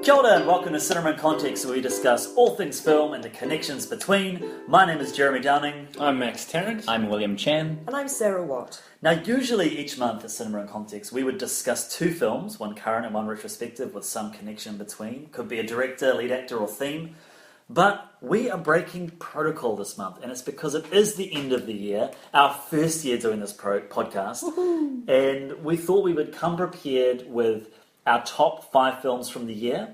Kia ora and welcome to Cinema in Context, where we discuss all things film and the connections between. My name is Jeremy Downing. I'm Max Tarrant. I'm William Chan. And I'm Sarah Watt. Now, usually each month at Cinema in Context, we would discuss two films, one current and one retrospective, with some connection between. Could be a director, lead actor, or theme. But we are breaking protocol this month, and it's because it is the end of the year, our first year doing this podcast. Woohoo! And we thought we would come prepared with our top 5 films from the year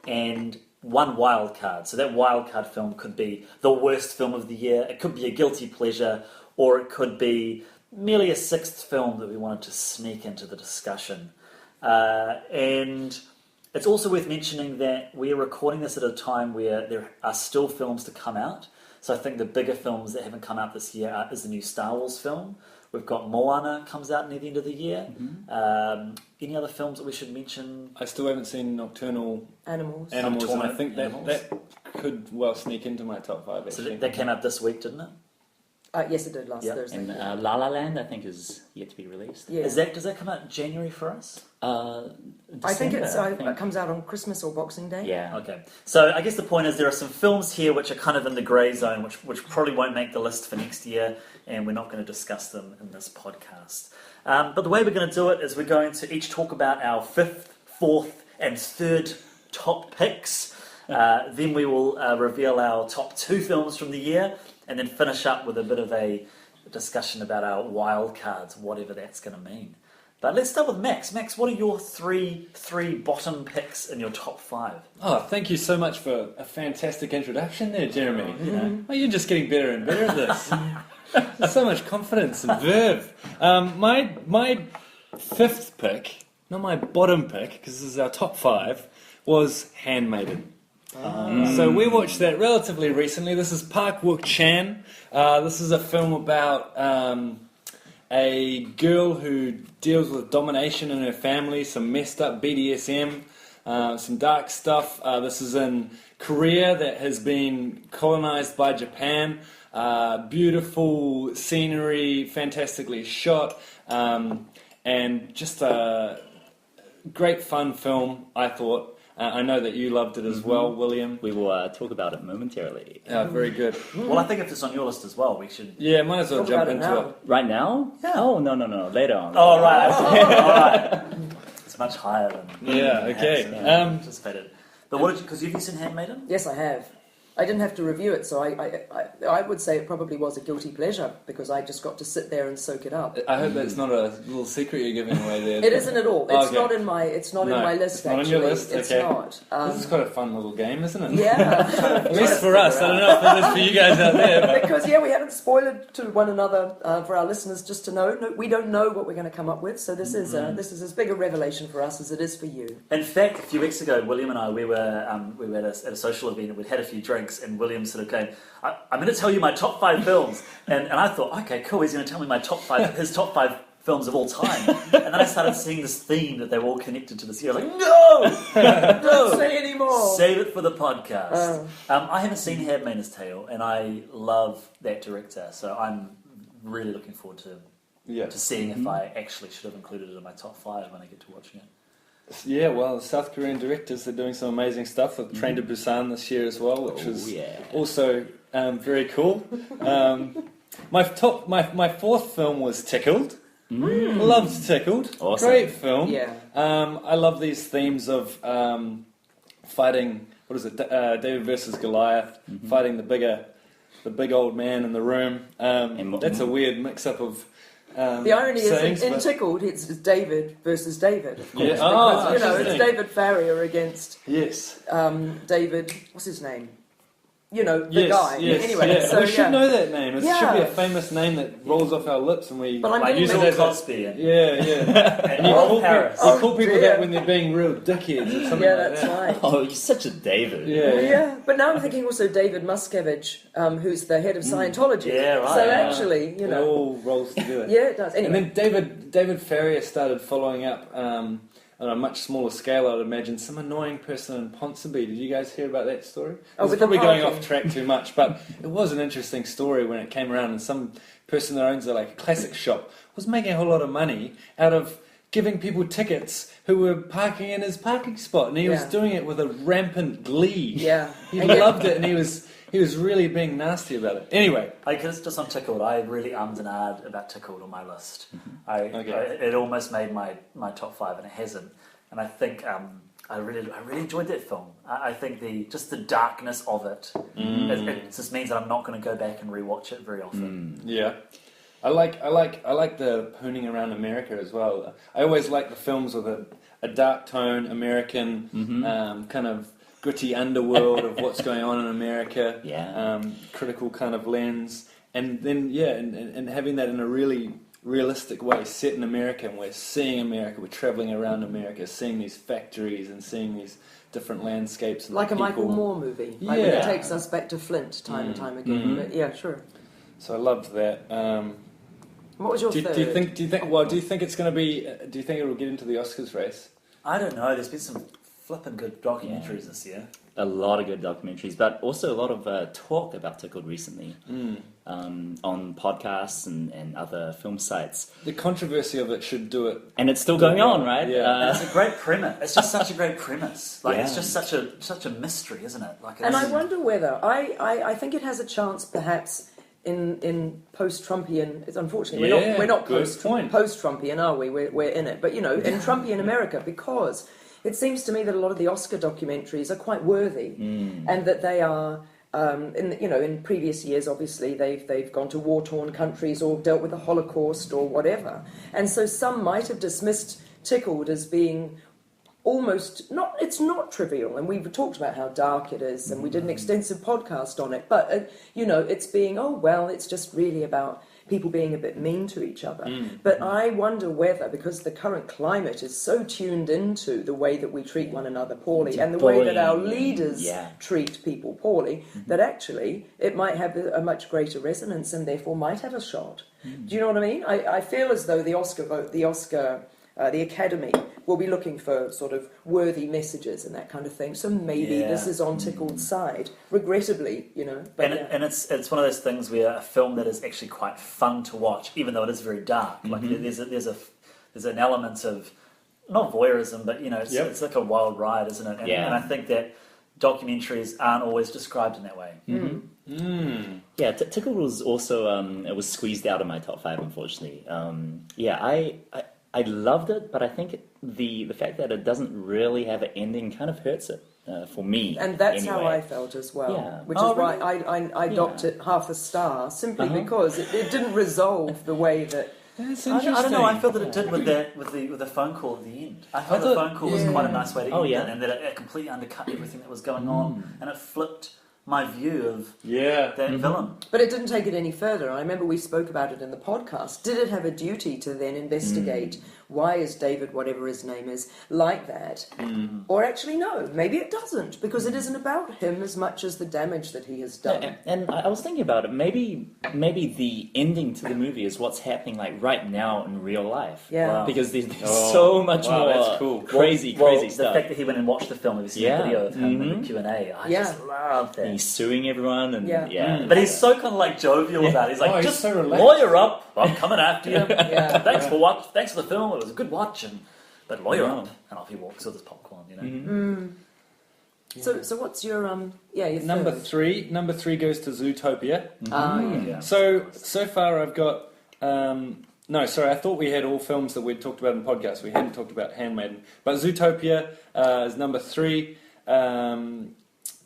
and one wildcard. So that wildcard film could be the worst film of the year, it could be a guilty pleasure, or it could be merely a sixth film that we wanted to sneak into the discussion. And it's also worth mentioning that we are recording this at a time where there are still films to come out. So I think the bigger films that haven't come out this year is the new Star Wars film. We've got Moana comes out near the end of the year. Mm-hmm. Any other films that we should mention? I still haven't seen Nocturnal Animals. And I think that could well sneak into my top 5, actually. So that came out this week, didn't it? Yes, it did last Thursday. And La La Land, I think, is yet to be released. Yeah. Does that come out in January for us? I think it comes out on Christmas or Boxing Day. Yeah. Okay. So I guess the point is there are some films here which are kind of in the grey zone, which probably won't make the list for next year, and we're not going to discuss them in this podcast. But the way we're going to do it is we're going to each talk about our 5th, 4th, and 3rd top picks. Then we will reveal our top 2 films from the year, and then finish up with a bit of a discussion about our wild cards, whatever that's going to mean. But let's start with Max. Max, what are your three bottom picks in your top 5? Oh, thank you so much for a fantastic introduction there, Jeremy. Mm-hmm. Oh, you're just getting better and better at this. There's so much confidence and verve. My 5th pick, not my bottom pick, because this is our top 5, was Handmaiden. So we watched that relatively recently. This is Park Wook-chan. This is a film about a girl who deals with domination in her family, some messed up BDSM, some dark stuff. This is in Korea that has been colonized by Japan. Beautiful scenery, fantastically shot, and just a great fun film, I thought. I know that you loved it as well, William. We will talk about it momentarily. Very good. Well, I think if it's on your list as well, we should... Yeah, might as well jump into it. Right now? Yeah. Oh, no, later on. Oh, right. All right. It's much higher than... Yeah, okay. Anticipated. But what did you... Because you've seen Handmaiden? Yes, I have. I didn't have to review it, so I would say it probably was a guilty pleasure because I just got to sit there and soak it up. I hope that's not a little secret you're giving away there. It isn't at all. It's Okay. not in my. It's not in my list. It's not actually. on your list. It's okay. not. This is quite a fun little game, isn't it? Yeah. At least for us. I don't know if it is for you guys out there. But... Because we haven't spoiled it to one another for our listeners just to know. No, we don't know what we're going to come up with. So this is as big a revelation for us as it is for you. In fact, a few weeks ago, William and I we were at a social event and we'd had a few drinks, and William sort of going, I'm going to tell you my top 5 films, and I thought, okay, cool, he's going to tell me his top 5 films of all time, and then I started seeing this theme that they were all connected to this year. I was like, no, Don't say any more. Save it for the podcast. I haven't seen Handmaid's Tale, and I love that director, so I'm really looking forward to seeing if I actually should have included it in my top 5 when I get to watching it. Yeah, well, South Korean directors are doing some amazing stuff with Train to Busan this year as well, which was also very cool. My 4th film was Tickled. Loved Tickled. Awesome. Great film. Yeah. I love these themes of fighting. What is it? David versus Goliath, fighting the big old man in the room. That's a weird mix-up of. The irony is, in Tickled, it's David versus David, of course. Because, it's David Farrier against David, what's his name? The guy. Yes, anyway, yeah. so we should know that name. It should be a famous name that rolls off our lips and we use it as Cosby. And you call people that when they're being real dickheads or something like that. Yeah, that's right. Oh, you're such a David. Yeah. But now I'm thinking also David Muscovich, who's the head of Scientology. Yeah, right. So actually, it all rolls together. Yeah, it does. Anyway. And then David Farrier started following up on a much smaller scale, I'd imagine, some annoying person in Ponsonby. Did you guys hear about that story? It's probably going off track too much, but it was an interesting story when it came around, and some person that owns a classic shop was making a whole lot of money out of giving people tickets who were parking in his parking spot, and he was doing it with a rampant glee. Yeah, he loved it, and he was really being nasty about it. Anyway, just on Tickled, I really ummed and ahed about Tickled on my list. It almost made my top 5, and it hasn't. And I think I really enjoyed that film. I think the darkness of it. It just means that I'm not going to go back and rewatch it very often. Yeah. I like the pooning around America as well. I always like the films with a dark tone, American kind of gritty underworld of what's going on in America. Critical kind of lens, and then and having that in a really realistic way, set in America, and we're seeing America, we're travelling around America, seeing these factories and seeing these different landscapes. And like a Michael Moore movie. Like when it takes us back to Flint time and time again. But yeah, sure. So I loved that. What was your third? Do you think it's going to be? Do you think it will get into the Oscars race? I don't know. There's been some flipping good documentaries this year. A lot of good documentaries, but also a lot of talk about Tickled recently on podcasts and other film sites. The controversy of it should do it, and it's still going on, right? Yeah, it's a great premise. It's just such a great premise. It's just such a mystery, isn't it? I wonder whether I think it has a chance, perhaps. In post-Trumpian, unfortunately we're not post-Trumpian, are we? We're in it, but in Trumpian America, because it seems to me that a lot of the Oscar documentaries are quite worthy, and that they are. In previous years, obviously they've gone to war-torn countries or dealt with the Holocaust or whatever, and so some might have dismissed Tickled as being. Almost not. It's not trivial, and we've talked about how dark it is, and we did an extensive podcast on it. But it's being it's just really about people being a bit mean to each other. But I wonder whether, because the current climate is so tuned into the way that we treat one another poorly, and the way that our leaders treat people poorly, that actually it might have a much greater resonance, and therefore might have a shot. Do you know what I mean? I feel as though the Academy will be looking for sort of worthy messages and that kind of thing. So maybe this is on Tickled's side, regrettably, But and it's one of those things where a film that is actually quite fun to watch, even though it is very dark. Like there's an element of not voyeurism, but it's like a wild ride, isn't it? And I think that documentaries aren't always described in that way. Yeah, Tickled was also it was squeezed out of my top 5, unfortunately. I loved it, but I think the fact that it doesn't really have an ending kind of hurts it for me. And that's how I felt as well, which is why I docked it half a star, simply because it didn't resolve the way that... That's interesting. I don't know, I felt that it did with the phone call at the end. I thought the phone call was quite a nice way to end it, and that it completely undercut everything that was going on, and it flipped my view of that villain. But it didn't take it any further. I remember we spoke about it in the podcast. Did it have a duty to then investigate why is David, whatever his name is, like that? Or actually, no, maybe it doesn't, because it isn't about him as much as the damage that he has done. And I was thinking about it. Maybe the ending to the movie is what's happening right now in real life. Yeah. Wow. Because there's so much more that's cool. crazy stuff. The fact that he went and watched the film, we've seen a video of him in the Q&A. I just love that. He's suing everyone, and but he's so kind of jovial about it. He's like, just so lawyer up. I'm coming after you. Thanks for the film. It was a good watch, but lawyer up. And off he walks with his popcorn. So what's your your number third? 3? Number 3 goes to Zootopia. Yeah. So far I've got. I thought we had all films that we'd talked about in the podcast. We hadn't talked about Handmaiden, but Zootopia is number 3.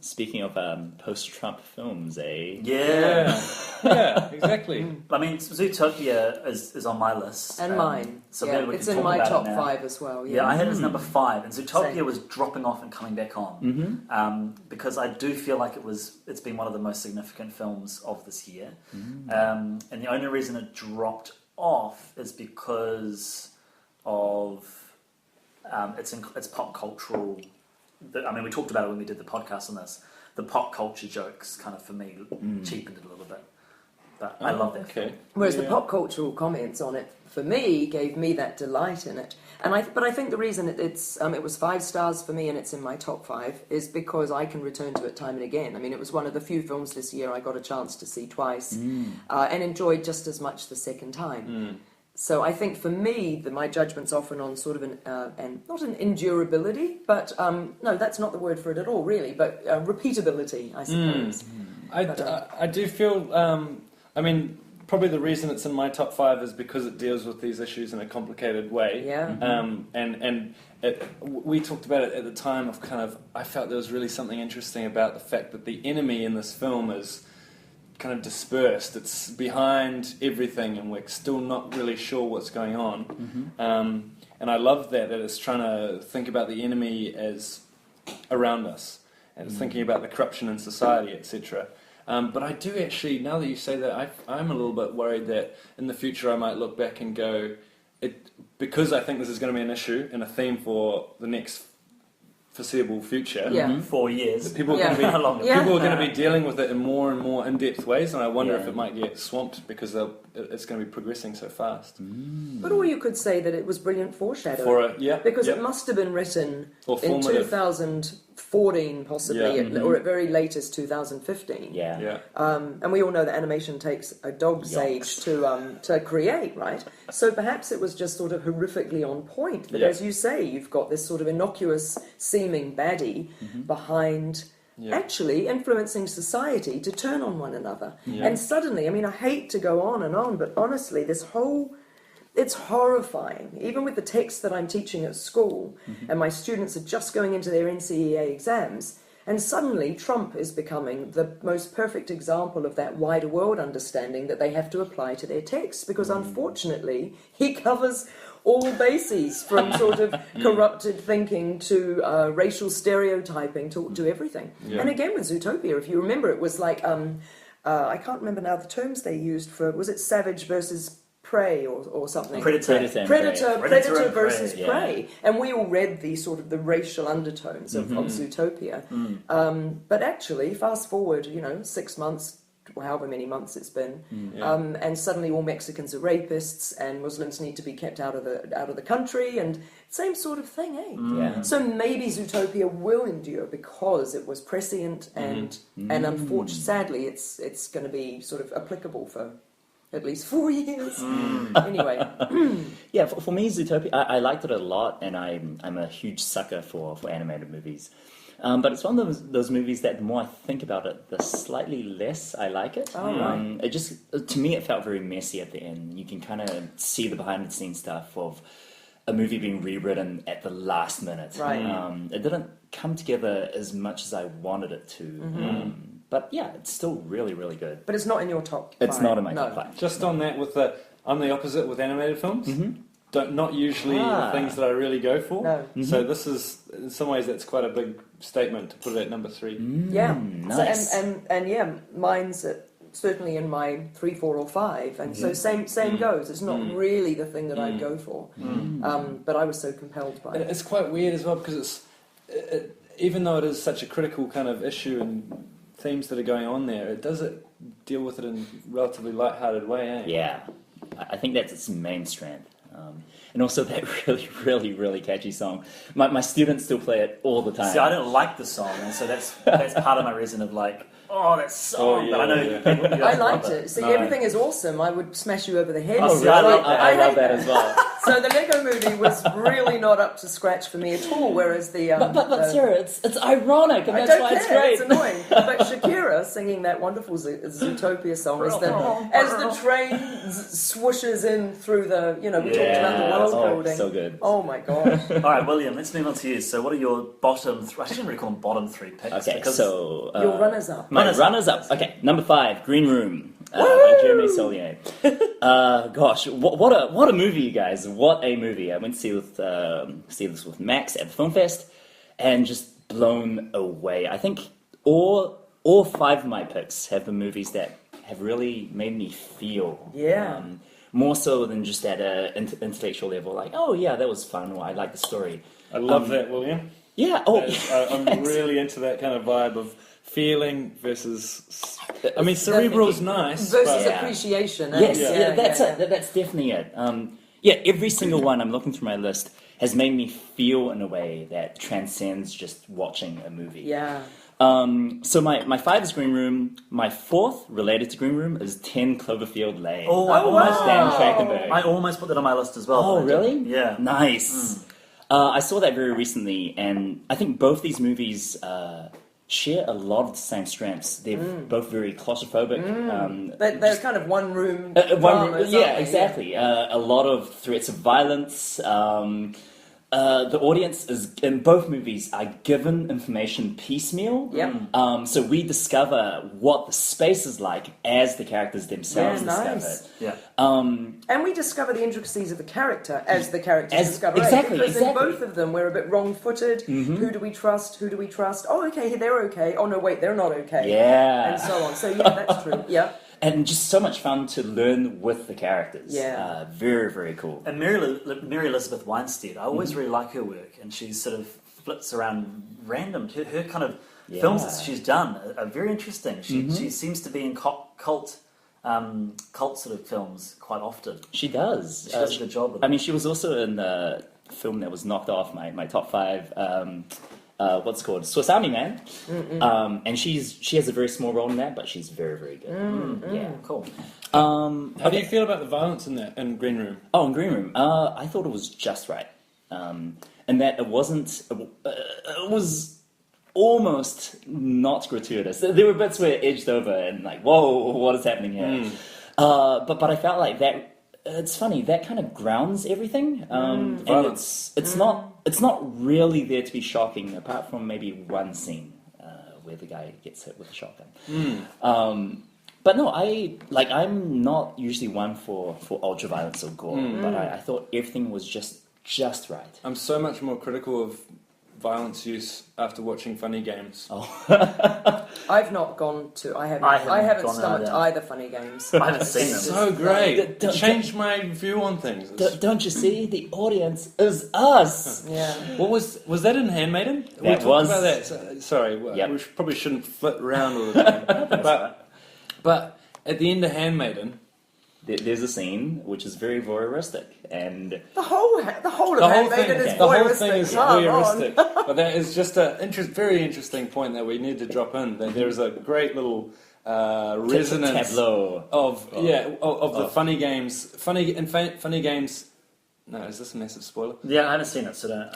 Speaking of post-Trump films, Yeah, exactly. I mean, Zootopia is on my list. And mine. So maybe we it's can in talk my about top it now. 5 as well. Yeah, I had it as number 5, and Zootopia Same. was dropping off and coming back on. Because I do feel like it's been one of the most significant films of this year. And the only reason it dropped off is because of its pop cultural... we talked about it when we did the podcast on this. The pop culture jokes kind of, for me, cheapened it a little bit. But I love that film. Whereas the pop cultural comments on it, for me, gave me that delight in it. But I think the reason it was 5 stars for me and it's in my top 5 is because I can return to it time and again. I mean, it was one of the few films this year I got a chance to see twice and enjoyed just as much the second time. So I think for me, my judgment's often on sort of not an endurability, but no, that's not the word for it at all, really, but repeatability, I suppose. I do feel, probably the reason it's in my top 5 is because it deals with these issues in a complicated way. Yeah. We talked about it at the time of I felt there was really something interesting about the fact that the enemy in this film is kind of dispersed. It's behind everything, and we're still not really sure what's going on. And I love that it's trying to think about the enemy as around us, and it's thinking about the corruption in society, etc. But I do actually, now that you say that, I'm a little bit worried that in the future I might look back and go, because I think this is going to be an issue and a theme for the next foreseeable future. 4 years. People are going to be dealing with it in more and more in-depth ways, and I wonder if it might get swamped because it's going to be progressing so fast. But or you could say that it was brilliant foreshadowing. Because it must have been written in 2014, possibly, or at very latest 2015. And we all know that animation takes a dog's age to create, right? So perhaps it was just sort of horrifically on point. That, as you say, you've got this sort of innocuous seeming baddie behind actually influencing society to turn on one another. And suddenly, I hate to go on and on, but honestly, it's horrifying. Even with the text that I'm teaching at school, and my students are just going into their NCEA exams, and suddenly Trump is becoming the most perfect example of that wider world understanding that they have to apply to their texts, because unfortunately he covers all bases, from sort of corrupted thinking to racial stereotyping to everything. And again with Zootopia, if you remember, it was like, I can't remember now the terms they used for, was it savage versus prey or something? Predator versus prey. And we all read the sort of the racial undertones of Zootopia. But actually, fast forward, 6 months, however many months it's been, and suddenly all Mexicans are rapists, and Muslims need to be kept out of the country, and same sort of thing, eh? So maybe Zootopia will endure because it was prescient, and unfortunately, sadly, it's going to be sort of applicable for at least 4 years. Anyway. For me, Zootopia, I liked it a lot, and I'm a huge sucker for animated movies. But it's one of those movies that the more I think about it, the slightly less I like it. It just, to me, it felt very messy at the end. You can kind of see the behind-the-scenes stuff of a movie being rewritten at the last minute. It didn't come together as much as I wanted it to. But yeah, it's still really, really good. But it's not in your top 5. It's not in my top 5. Just on that, I'm the opposite with animated films. Not usually the things that I really go for. No. So this is, in some ways, that's quite a big statement to put it at number 3. Nice. So, and mine's certainly in my 3, 4, or 5, and so same goes. It's not really the thing that I'd go for, but I was so compelled by it. It's quite weird as well, because even though it is such a critical kind of issue and themes that are going on there, it does deal with it in a relatively light-hearted way, eh? Yeah, I think that's its main strength. And also that really, really, really catchy song. My students still play it all the time. See, I don't like the song, and so that's part of my reason of like, that song. But I know you guys I liked it. See, everything is awesome. I would smash you over the head. Oh, really? I love that as well. So the Lego Movie was really not up to scratch for me at all. Whereas the but Sarah, it's ironic, and that's why it's great. It's annoying. But Shakira singing that wonderful Zootopia song as the train swooshes in through the we talked about the world building. So good. Oh my gosh. All right, William, let's move on to you. So, what are your bottom? I shouldn't really call them bottom 3 picks. Okay, so your runners up. My runners up. Okay, number 5, Green Room. By Jeremy Solier. Gosh, what a movie, you guys! What a movie! I went to see this with Max at the Film Fest, and just blown away. I think all 5 of my picks have been movies that have really made me feel. More so than just at an intellectual level, like, oh yeah, that was fun, or I like the story. I love that, William. Yeah. I'm really into that kind of vibe of feeling versus. I mean, cerebral's nice versus appreciation. Yes, that's definitely it. Every single one I'm looking through my list has made me feel in a way that transcends just watching a movie. So my 5 is Green Room. My 4th, related to Green Room, is 10 Cloverfield Lane. Oh, Dan Trachtenberg. I almost put that on my list as well. Oh, really? Yeah. Nice. I saw that very recently, and I think both these movies share a lot of the same strengths. They're both very claustrophobic. They're kind of one-room dramas, exactly. A lot of threats of violence. The audience is in both movies are given information piecemeal. Yep. So we discover what the space is like as the characters themselves discover it. Yeah. And we discover the intricacies of the character as the characters discover it. Exactly. Because in both of them, we're a bit wrong-footed. Who do we trust? Who do we trust? Oh, okay, they're okay. Oh, no, wait, they're not okay. Yeah. And so on. So, yeah, that's true. Yeah. And just so much fun to learn with the characters. Yeah. Very, very cool. And Mary Elizabeth Winstead, I always really like her work, and she sort of flips around random. Her kind of films that she's done are very interesting. She seems to be in cult sort of films quite often. She does. She does a good job with it. I mean, she was also in the film that was knocked off my top 5. What's it called? Swiss Army Man. And she has a very small role in that, but she's very, very good. Yeah, cool. How do you feel about the violence in Green Room? Oh, in Green Room, I thought it was just right, and that it wasn't. It was almost not gratuitous. There were bits where it edged over and like, whoa, what is happening here? But I felt like that. It's funny, that kind of grounds everything, and it's not really there to be shocking, apart from maybe one scene where the guy gets hit with a shotgun. But no, I'm not usually one for ultra violence or gore, but I thought everything was just right. I'm so much more critical of violence use after watching Funny Games. I've not gone to. I haven't stomached either Funny Games. I haven't seen them. So great. It changed my view on things. Don't you see? The audience is us. Yeah. What was that in Handmaiden? That we talked was. about that. Sorry, we probably shouldn't flit around all the time. but at the end of Handmaiden, there's a scene which is very voyeuristic, and the whole of Handmaiden is voyeuristic. The whole thing is voyeuristic. But that is just a very interesting point that we need to drop in. That there's a great little resonance tableau of the Funny Games. Funny Games. No, is this a massive spoiler? Yeah, I haven't seen it, so don't.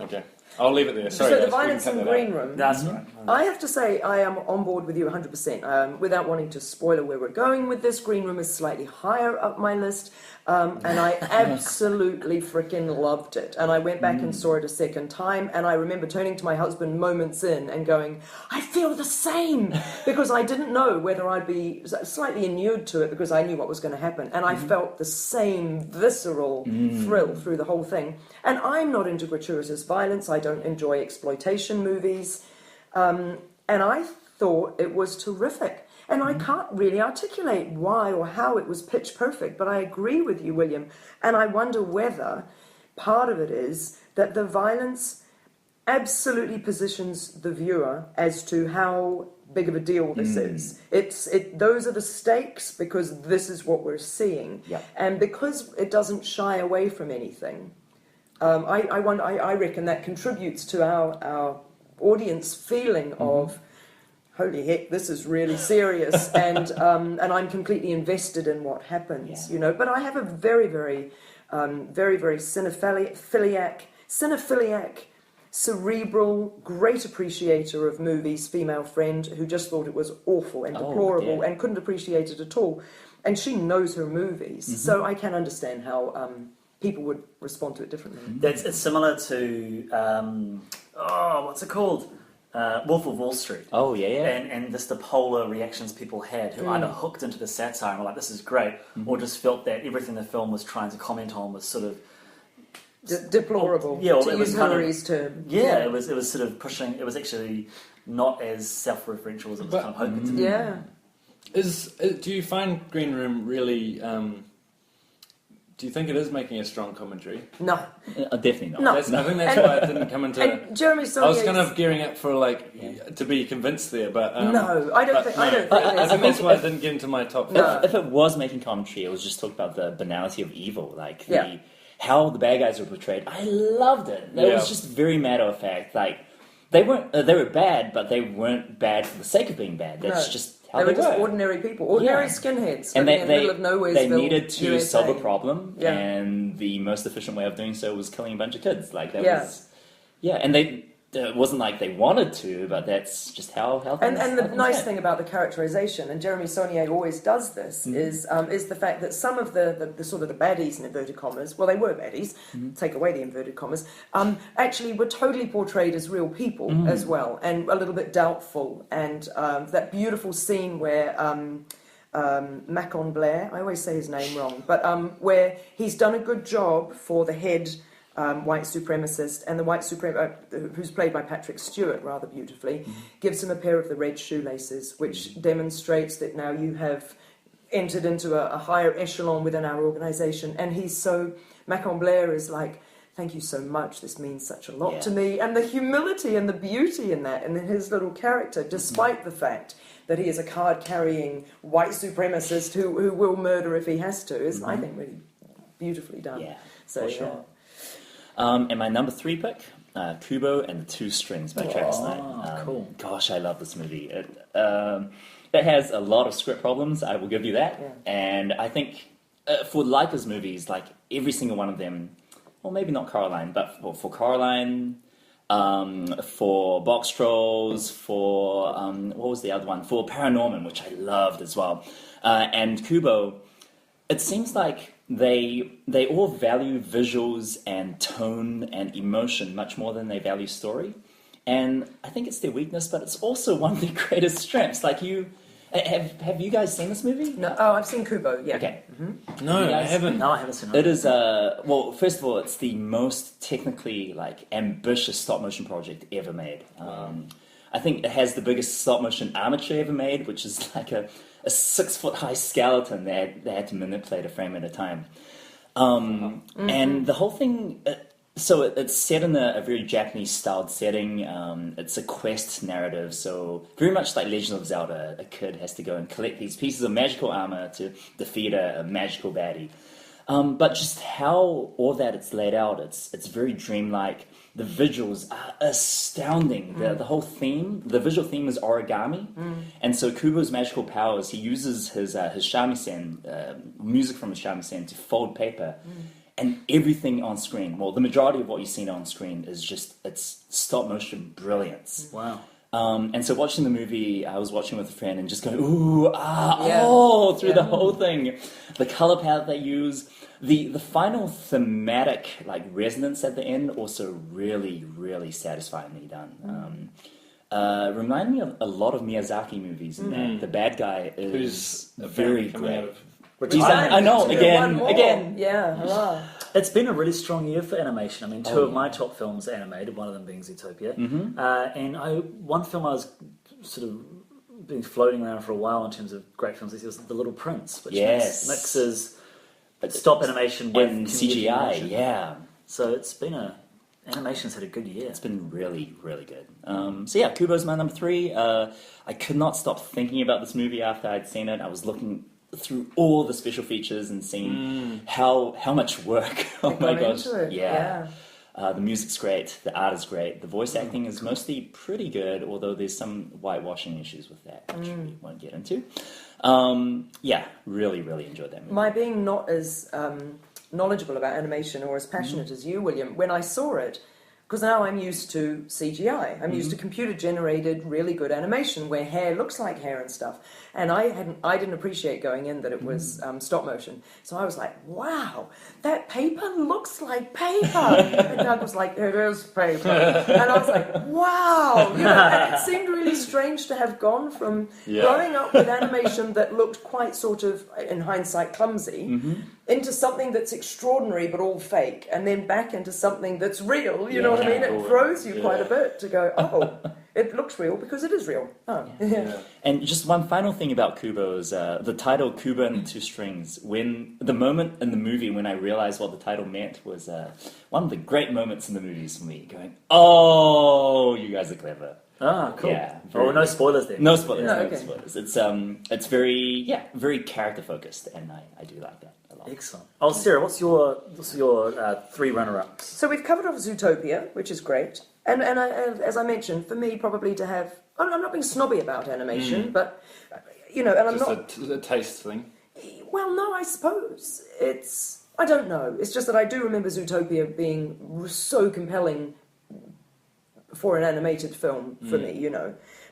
Okay. I'll leave it there. Sorry, so the violence in Green Room. That's right. I have to say I am on board with you 100%. Without wanting to spoil where we're going with this, Green Room is slightly higher up my list. And I absolutely freaking loved it. And I went back and saw it a second time, and I remember turning to my husband moments in and going, I feel the same! Because I didn't know whether I'd be slightly inured to it because I knew what was going to happen. And I felt the same visceral thrill through the whole thing. And I'm not into gratuitous violence. I don't enjoy exploitation movies. And I thought it was terrific. And I can't really articulate why or how it was pitch perfect, but I agree with you, William. And I wonder whether part of it is that the violence absolutely positions the viewer as to how big of a deal this is. Those are the stakes because this is what we're seeing. Yep. And because it doesn't shy away from anything, I reckon that contributes to our audience feeling of, holy heck, this is really serious, and I'm completely invested in what happens, But I have a very, very, very, very cinephiliac, cerebral, great appreciator of movies, female friend, who just thought it was awful and deplorable and couldn't appreciate it at all. And she knows her movies, so I can understand how people would respond to it differently. It's similar to, what's it called? Wolf of Wall Street. Oh, yeah. And just the polar reactions people had who either hooked into the satire and were like, this is great, or just felt that everything the film was trying to comment on was sort of... deplorable, to use Hillary's term. Yeah, it was sort of pushing... It was actually not as self-referential as it was kind of hoping to be. Yeah. Do you find Green Room really... do you think it is making a strong commentary? No. Definitely not. No. I think that's why I didn't come into... And Jeremy Saulnier... I was kind of gearing up for, to be convinced there, but... no, I don't think... I think that's why I didn't get into my top 5. No. If it was making commentary, it was just talking about the banality of evil, how the bad guys were portrayed. I loved it. It was just very matter of fact, they weren't. They were bad, but they weren't bad for the sake of being bad. That's just how they they were. Just were. ordinary people, ordinary skinheads, and living in the middle of Nowheresville, they needed to USA. solve a problem, and the most efficient way of doing so was killing a bunch of kids. Like that was, and they. It wasn't like they wanted to, but that's just how things and the nice thing about the characterization, and Jeremy Saulnier always does this, is the fact that some of the sort of the baddies in inverted commas, well, they were baddies, take away the inverted commas, actually were totally portrayed as real people as well, and a little bit doubtful. And that beautiful scene where Macon Blair, I always say his name wrong, but where he's done a good job for the head white supremacist, and the white who's played by Patrick Stewart rather beautifully, gives him a pair of the red shoelaces, which demonstrates that now you have entered into a higher echelon within our organisation. And Macon Blair is like, thank you so much, this means such a lot to me. And the humility and the beauty in that, and in his little character, despite the fact that he is a card-carrying white supremacist who will murder if he has to, is, I think, really beautifully done. Yeah, so, for sure. And my number 3 pick, Kubo and the Two Strings by Travis Knight. Cool. Gosh, I love this movie. It has a lot of script problems, I will give you that. Yeah. And I think for Leica's movies, like every single one of them, well, maybe not Coraline, but for Coraline, for Box Trolls, for, what was the other one? For Paranorman, which I loved as well. And Kubo, it seems like they all value visuals and tone and emotion much more than they value story. And I think it's their weakness, but it's also one of their greatest strengths. Like have you guys seen this movie? No. Oh, I've seen Kubo, yeah. Okay. No, I haven't. No, I haven't seen it. It is, well, first of all, it's the most technically, ambitious stop-motion project ever made. I think it has the biggest stop-motion armature ever made, which is like a 6-foot-high skeleton they had to manipulate a frame at a time. And the whole thing... it's set in a very Japanese-styled setting. It's a quest narrative, so very much like Legend of Zelda, a kid has to go and collect these pieces of magical armor to defeat a magical baddie. But just how all that it's laid out, it's very dreamlike. The visuals are astounding. The whole theme, the visual theme is origami. And so Kubo's magical powers, he uses his shamisen, music from his shamisen to fold paper. And everything on screen, well, the majority of what you've seen on screen is just, it's stop motion brilliance. Wow. And so watching the movie, I was watching with a friend and just going, through the whole thing. The color palette they use, the final thematic resonance at the end, also really, really satisfyingly done. Reminded me of a lot of Miyazaki movies in that. The bad guy is very great. I know, again. Yeah, hurrah. It's been a really strong year for animation. I mean, two of my top films are animated, one of them being Zootopia. And one film I was sort of been floating around for a while in terms of great films, was The Little Prince, which mixes stop animation with CGI, animation. So it's been animation's had a good year. It's been really, really good. Kubo's my number 3. I could not stop thinking about this movie after I'd seen it. I was looking through all the special features and seeing how much work. Oh my gosh! The music's great, the art is great, the voice acting is mostly pretty good, although there's some whitewashing issues with that, which we won't get into. Really, really enjoyed that movie. My being not as knowledgeable about animation or as passionate as you, William, when I saw it, because now I'm used to CGI. I'm used to computer-generated, really good animation where hair looks like hair and stuff. And I didn't appreciate going in that it was stop motion. So I was like, wow, that paper looks like paper. And Doug was like, it is paper. And I was like, wow. And it seemed really strange to have gone from growing up with animation that looked quite sort of, in hindsight, clumsy, into something that's extraordinary but all fake, and then back into something that's real, you know what I mean? It throws you quite a bit to go, oh, it looks real because it is real. And just one final thing about Kubo is the title Kubo and the Two Strings. When the moment in the movie when I realized what the title meant was one of the great moments in the movies for me, going, oh, you guys are clever. Ah, cool. Yeah, no spoilers there. No spoilers. No spoilers. It's very character focused, and I do like that a lot. Excellent. Oh, Sarah, what's your 3 runner-ups? So we've covered off Zootopia, which is great. as I mentioned, for me, probably to have... I'm not being snobby about animation, but, and I'm not... Just a taste thing. Well, no, I suppose. I don't know. It's just that I do remember Zootopia being so compelling for an animated film for me,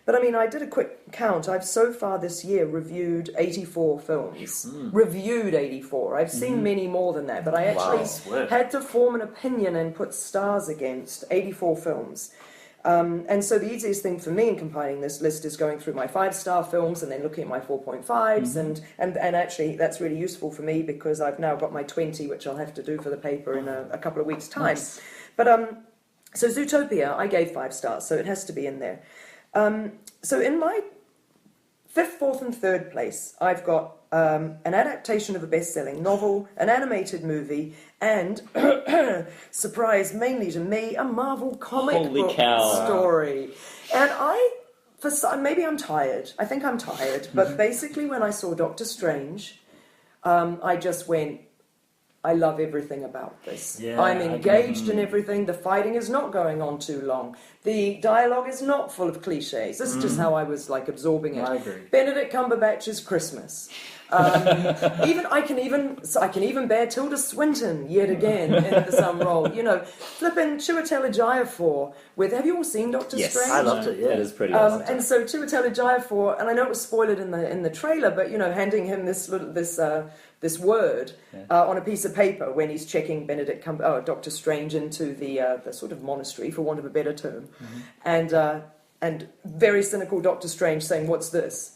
But I mean, I did a quick count. I've so far this year reviewed 84 films. Reviewed 84. I've seen many more than that, but I actually had to form an opinion and put stars against 84 films. And so the easiest thing for me in compiling this list is going through my 5-star films and then looking at my 4.5s, and actually that's really useful for me because I've now got my 20, which I'll have to do for the paper in a couple of weeks' time. Nice. But so Zootopia, I gave 5 stars, so it has to be in there. So in my 5th, 4th and 3rd place, I've got an adaptation of a best-selling novel, an animated movie, and, surprise mainly to me, a Marvel comic book story. And maybe I'm tired. I think I'm tired. But basically when I saw Doctor Strange, I just went, I love everything about this. Yeah, I'm engaged in everything. The fighting is not going on too long. The dialogue is not full of cliches. This is just how I was absorbing it. I agree. Benedict Cumberbatch's Christmas. I can even bear Tilda Swinton yet again in some role. Flippin' Chiwetel Ejiofor with. Have you all seen Doctor Strange? I loved it. Yeah, it is pretty awesome. And so Chiwetel Ejiofor, and I know it was spoiled in the trailer, but handing him this word on a piece of paper when he's checking Doctor Strange into the sort of monastery, for want of a better term, and very cynical Doctor Strange saying, "What's this?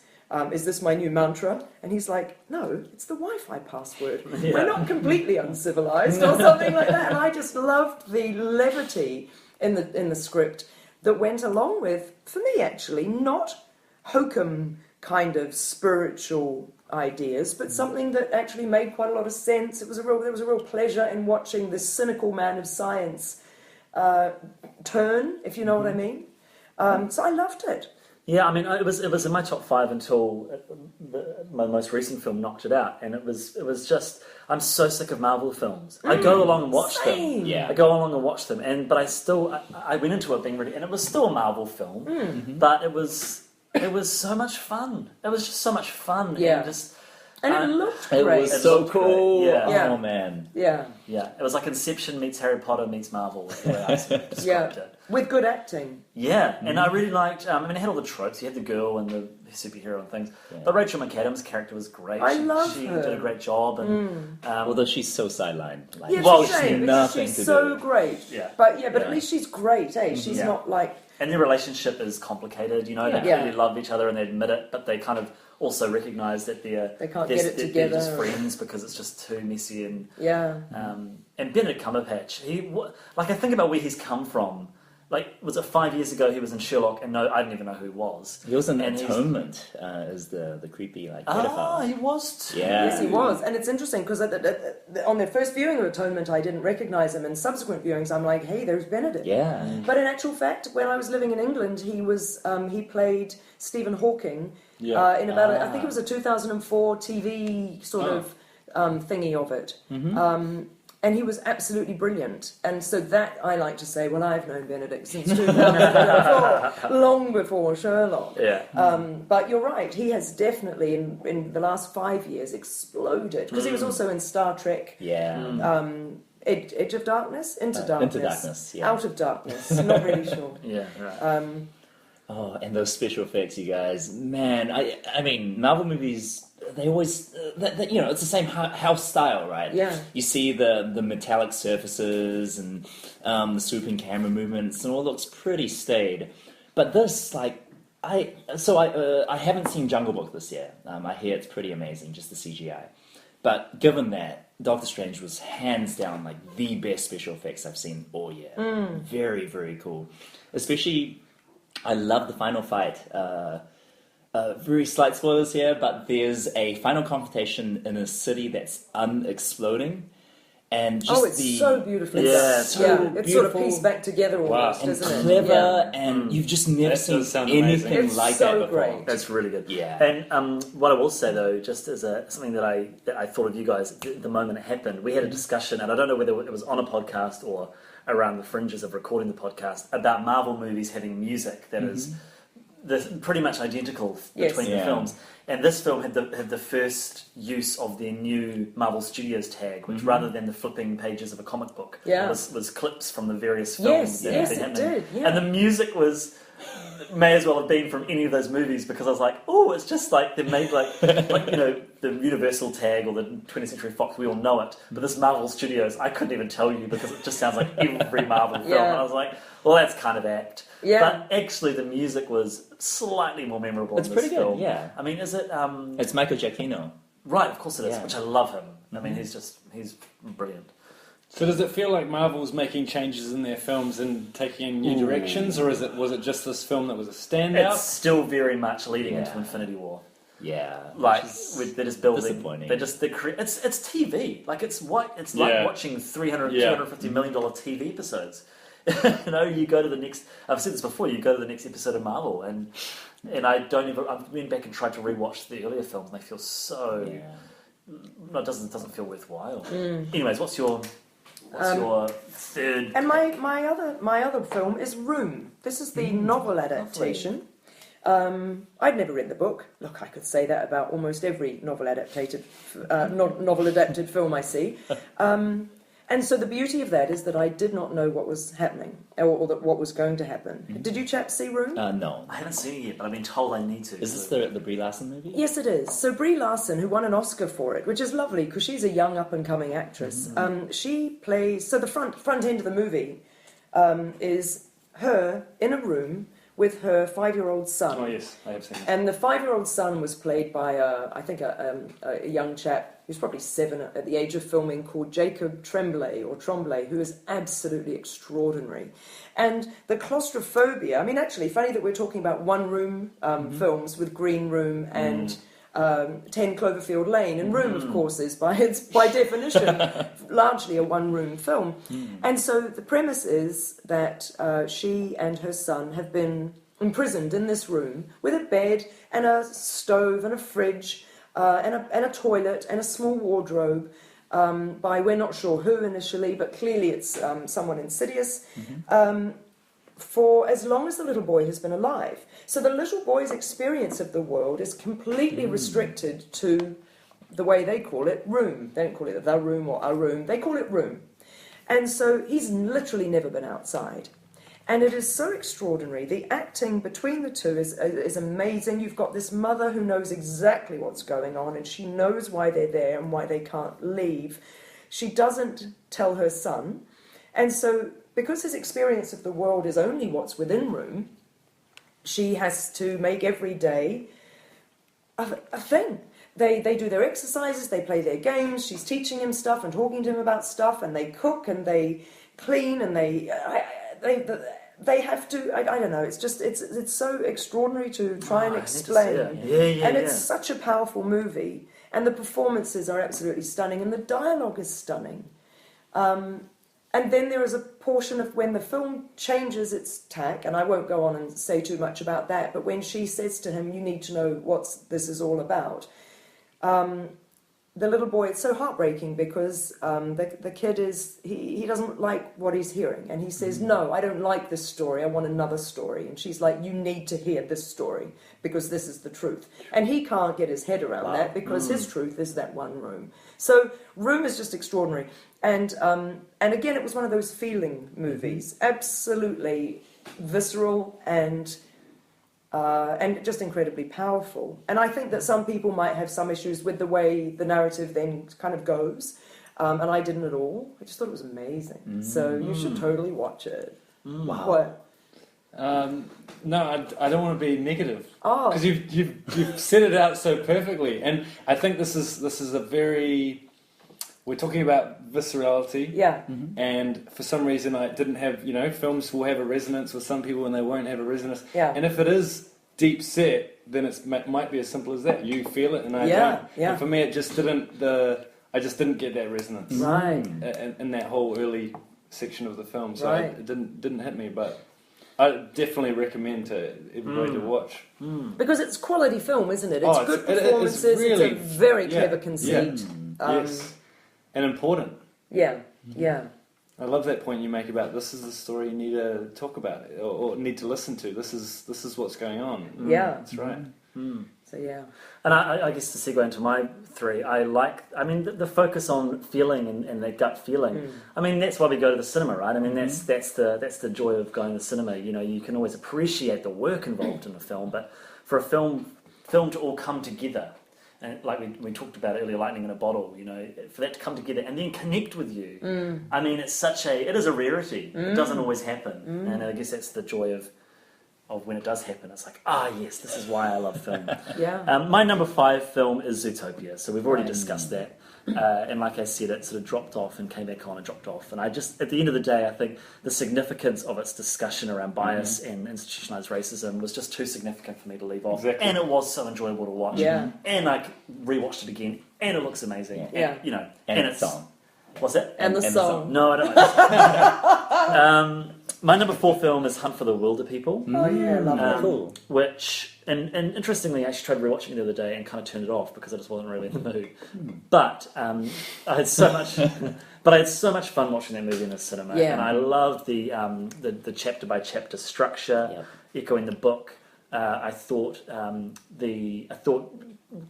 Is this my new mantra?" And he's like, "No, it's the Wi-Fi password. Yeah. We're not completely uncivilized," or something like that. And I just loved the levity in the script that went along with, for me actually, not hokum kind of spiritual ideas, but something that actually made quite a lot of sense. There was a real pleasure in watching this cynical man of science turn, if you know what I mean. So I loved it. Yeah, I mean, it was in my top 5 until my most recent film knocked it out, and it was just, I'm so sick of Marvel films. I go along and watch them. Yeah. I go along and watch them, but I went into it being ready, and it was still a Marvel film, but it was so much fun. It was just so much fun. Yeah. And it looked great. It was so cool. Yeah. Oh, man. Yeah. Yeah. It was like Inception meets Harry Potter meets Marvel. Is the way I described it. With good acting. Yeah. And I really liked... it had all the tropes. You had the girl and the superhero and things. Yeah. But Rachel McAdams' character was great. She did a great job. And, although she's so sidelined. She's so great. Yeah. But at least she's great, eh? She's not like... And their relationship is complicated, they clearly love each other and they admit it, but they kind of also recognise that they can't get it together. They're just friends because it's just too messy. And and Benedict Cumberbatch, I think about where he's come from. Was it 5 years ago he was in Sherlock, and I didn't even know who he was. He was in Atonement as the creepy pedophile. He was too. Yeah. Yes, he was. And it's interesting because on their first viewing of Atonement I didn't recognise him, and subsequent viewings I'm like, hey, there's Benedict. Yeah. But in actual fact, when I was living in England, he played Stephen Hawking in about, I think it was a 2004 TV sort of thingy of it. Mm-hmm. And he was absolutely brilliant. And so that, I like to say, well, I've known Benedict since 2004, long before Sherlock. Yeah. But you're right, he has definitely, in the last 5 years, exploded. Because he was also in Star Trek. Yeah. Edge of Darkness? Into Darkness. Into Darkness, yeah. Out of Darkness, not really sure. Yeah, right. And those special effects, you guys. Man, I mean, Marvel movies... They always, it's the same house style, right? Yeah. You see the metallic surfaces and the swooping camera movements, and all looks pretty staid. But this, I haven't seen Jungle Book this year. I hear it's pretty amazing, just the CGI. But given that, Doctor Strange was hands down the best special effects I've seen all year. Very, very cool. Especially, I love the final fight. Very slight spoilers here, but there's a final confrontation in a city that's unexploding, and just so beautiful. It's it's sort of pieced back together almost, isn't it? Clever, and you've just never seen anything like that before. Great. That's really good. Yeah. And what I will say though, just as something that I thought of you guys the moment it happened, we had a discussion, and I don't know whether it was on a podcast or around the fringes of recording the podcast about Marvel movies having music that is pretty much identical between the films. And this film had the first use of their new Marvel Studios tag, which rather than the flipping pages of a comic book, was clips from the various films. Yes, it did. Yeah. And the music may as well have been from any of those movies, because I was like, oh, it's just like they made like the Universal tag or the 20th Century Fox, we all know it. But this Marvel Studios, I couldn't even tell you, because it just sounds like every Marvel film. And I was like, well, that's kind of apt. Yeah. But actually, the music was slightly more memorable. It's in this pretty film. good. Yeah. I mean, is it? It's Michael Giacchino. Right, of course it is. Which I love him. I mean, he's brilliant. So does it feel like Marvel's making changes in their films and taking in new directions, or was it just this film that was a standout? It's still very much leading into Infinity War. Yeah, like they're just building. Disappointing. It's TV. Like it's like watching $250 million TV episodes. You go to the next. I've said this before. You go to the next episode of Marvel, and I've been back and tried to rewatch the earlier films, and they feel so. No, it doesn't feel worthwhile. Anyways, what's your third? And my other film is Room. This is the novel adaptation. I'd never read the book. Look, I could say that about almost every novel adapted film I see. And so the beauty of that is that I did not know what was happening, or what was going to happen. Did you chaps see Room? No. I haven't seen it yet, but I've been told I need to. Is this the Brie Larson movie? Yes, it is. So Brie Larson, who won an Oscar for it, which is lovely because she's a young up-and-coming actress. She plays... So the front end of the movie is her in a room with her 5-year-old son. Oh, yes, I have seen it. And the 5-year-old son was played by, a young chap who's probably 7 at the age of filming, called Jacob Tremblay, who is absolutely extraordinary. And the claustrophobia, I mean, actually, funny that we're talking about one-room films with Green Room and 10 Cloverfield Lane. And Room, of course, is by definition largely a one-room film. And so the premise is that she and her son have been imprisoned in this room with a bed and a stove and a fridge and a toilet and a small wardrobe by we're not sure who initially, but clearly it's someone insidious. For as long as the little boy has been alive. So the little boy's experience of the world is completely restricted to the way they call it, room. They don't call it the room or a room, they call it room. And so he's literally never been outside. And it is so extraordinary. The acting between the two is amazing. You've got this mother who knows exactly what's going on, and she knows why they're there and why they can't leave. She doesn't tell her son. And so, because his experience of the world is only what's within room, she has to make every day a thing. They do their exercises, they play their games, she's teaching him stuff and talking to him about stuff, and they cook and they clean and they have to, I don't know, it's so extraordinary to try and explain. And it's such a powerful movie, and the performances are absolutely stunning, and the dialogue is stunning. And then there is a portion of when the film changes its tack, and I won't go on and say too much about that, but when she says to him, you need to know what this is all about, the little boy, it's so heartbreaking because the kid he doesn't like what he's hearing, and he says, no, I don't like this story, I want another story. And she's like, you need to hear this story because this is the truth. And he can't get his head around that because his truth is that one room. So Room is just extraordinary. And again, it was one of those feeling movies, absolutely visceral and just incredibly powerful. And I think that some people might have some issues with the way the narrative then kind of goes, and I didn't at all. I just thought it was amazing. So you should totally watch it. Wow. What? No, I don't want to be negative because you've set it out so perfectly, and I think this is a very. We're talking about viscerality, and for some reason I didn't have, films will have a resonance with some people and they won't have a resonance. Yeah. And if it is deep set, then it might be as simple as that. You feel it and I don't. Yeah. And for me, it just didn't. I just didn't get that resonance. Right. In that whole early section of the film, so it didn't hit me, but. I definitely recommend to everybody to watch. Because it's quality film, isn't it? It's good performances. It's a very clever conceit. Yes. And important. Yeah. I love that point you make about this is the story you need to talk about or need to listen to. This is what's going on. Yeah, that's right. So yeah, and I guess to segue into my three, I mean, the focus on feeling and that gut feeling. I mean, that's why we go to the cinema, right? I mean, that's the joy of going to the cinema. You know, you can always appreciate the work involved in a film, but for a film to all come together. And like we talked about earlier, lightning in a bottle, you know, for that to come together and then connect with you. I mean, it is a rarity. It doesn't always happen. And I guess that's the joy of when it does happen. It's like, yes, this is why I love film. My number 5 film is Zootopia. So we've already discussed that. And like I said, it sort of dropped off and came back on and dropped off. And I just, at the end of the day, I think the significance of its discussion around bias and institutionalized racism was just too significant for me to leave off. Exactly. And it was so enjoyable to watch. And I rewatched it again, and it looks amazing. And, you know, and it's song. What's that? And the song. No, I don't know. My number 4 film is Hunt for the Wilderpeople. Oh yeah, lovely. Cool. Which, and interestingly, I actually tried rewatching it the other day and kind of turned it off because I just wasn't really in the mood. But I had so much fun watching that movie in the cinema, and I loved the chapter by chapter structure, echoing the book. I thought Taika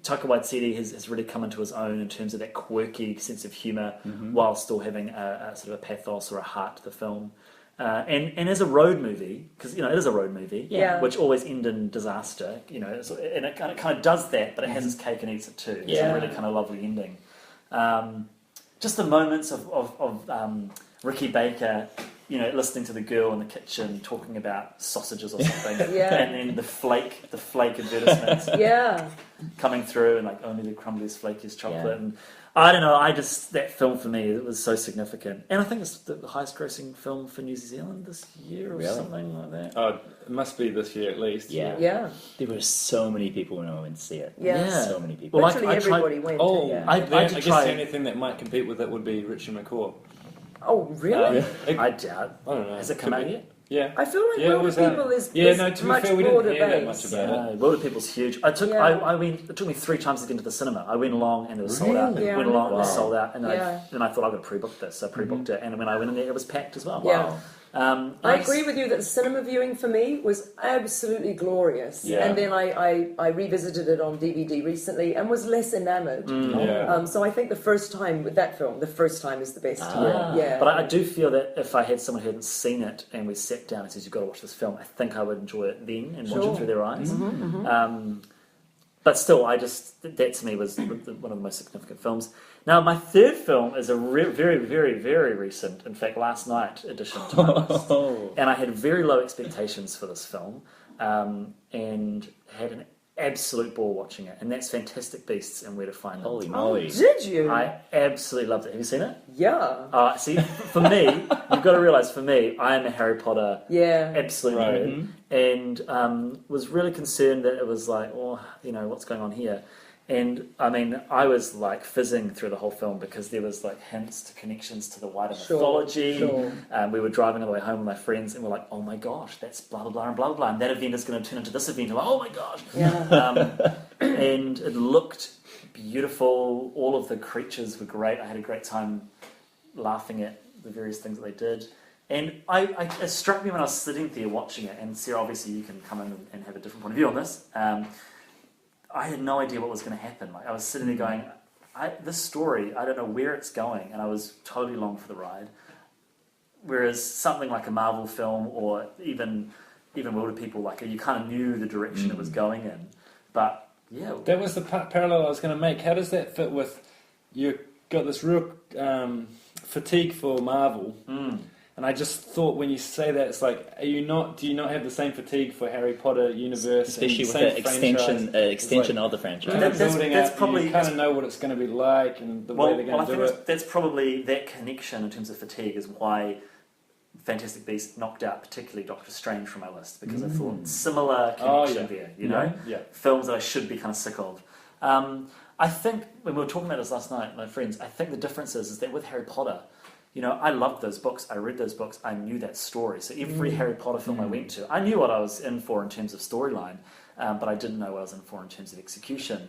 Waititi has really come into his own in terms of that quirky sense of humour, while still having a sort of a pathos or a heart to the film. And as a road movie, because you know it is a road movie, which always ends in disaster. You know, and it kind of does that, but it has its cake and eats it too. It's a really kind of lovely ending. Just the moments of Ricky Baker, you know, listening to the girl in the kitchen talking about sausages or something, and then the flake advertisements, coming through, and like only the crumbliest, flakiest chocolate. And I don't know. That film for me, it was so significant, and I think it's the highest-grossing film for New Zealand this year, or something like that. Oh, it must be this year at least. Yeah. There were so many people when I went to see it. So many people. Well, literally everybody went. I guess the only thing that might compete with it would be Richard McCaw. Oh really? I doubt. I don't know. Has it come out yet? Yeah. I feel like Wilderpeople is to be much fair, we broader didn't hear that base. much about it. Wilderpeople's huge. It took me 3 times to get into the cinema. I went along and it was sold out. Yeah, Went along and it was sold out. And then I thought I would pre-book this. So I pre-booked it. And when I went in there, it was packed as well. Yeah. I agree with you that the cinema viewing for me was absolutely glorious. And then I revisited it on DVD recently and was less enamoured. So I think the first time with that film, the first time is the best time. But I do feel that if I had someone who hadn't seen it and we sat down and says, you've got to watch this film, I think I would enjoy it then and watch it through their eyes. But still, that to me was one of the most significant films. Now, my third film is a very, very, very recent, in fact, last night edition to my list. And I had very low expectations for this film, and had an absolute ball watching it. And that's Fantastic Beasts and Where to Find Them. Holy moly. Did you? I absolutely loved it. Have you seen it? Yeah. See, for me, you've got to realise, for me, I am a Harry Potter absolute nerd, and was really concerned that it was like, what's going on here? And I mean, I was like fizzing through the whole film because there was like hints to connections to the wider mythology. We were driving on the way home with my friends, and we're like, "Oh my gosh, that's blah blah blah and blah blah blah." And that event is going to turn into this event. And like, "Oh my gosh!" And it looked beautiful. All of the creatures were great. I had a great time laughing at the various things that they did. And it struck me when I was sitting there watching it. And Sarah, obviously, you can come in and have a different point of view on this. I had no idea what was going to happen. Like I was sitting there going, this story, I don't know where it's going, and I was totally along for the ride. Whereas something like a Marvel film or even Wilderpeople, like you kind of knew the direction it was going in. But yeah, that was the parallel I was going to make. How does that fit with you got this real fatigue for Marvel? And I just thought when you say that, it's like, do you not have the same fatigue for Harry Potter universe? Especially with the extension of the franchise. That's probably... You kind of know what it's going to be like and the way they're going to do it. That's probably that connection in terms of fatigue is why Fantastic Beasts knocked out particularly Doctor Strange from my list, because I thought similar connection there, you know? Films that I should be kind of sick of. I think, when we were talking about this last night, my friends, I think the difference is that with Harry Potter, you know, I loved those books, I read those books, I knew that story. So every Harry Potter film I went to, I knew what I was in for in terms of storyline, but I didn't know what I was in for in terms of execution.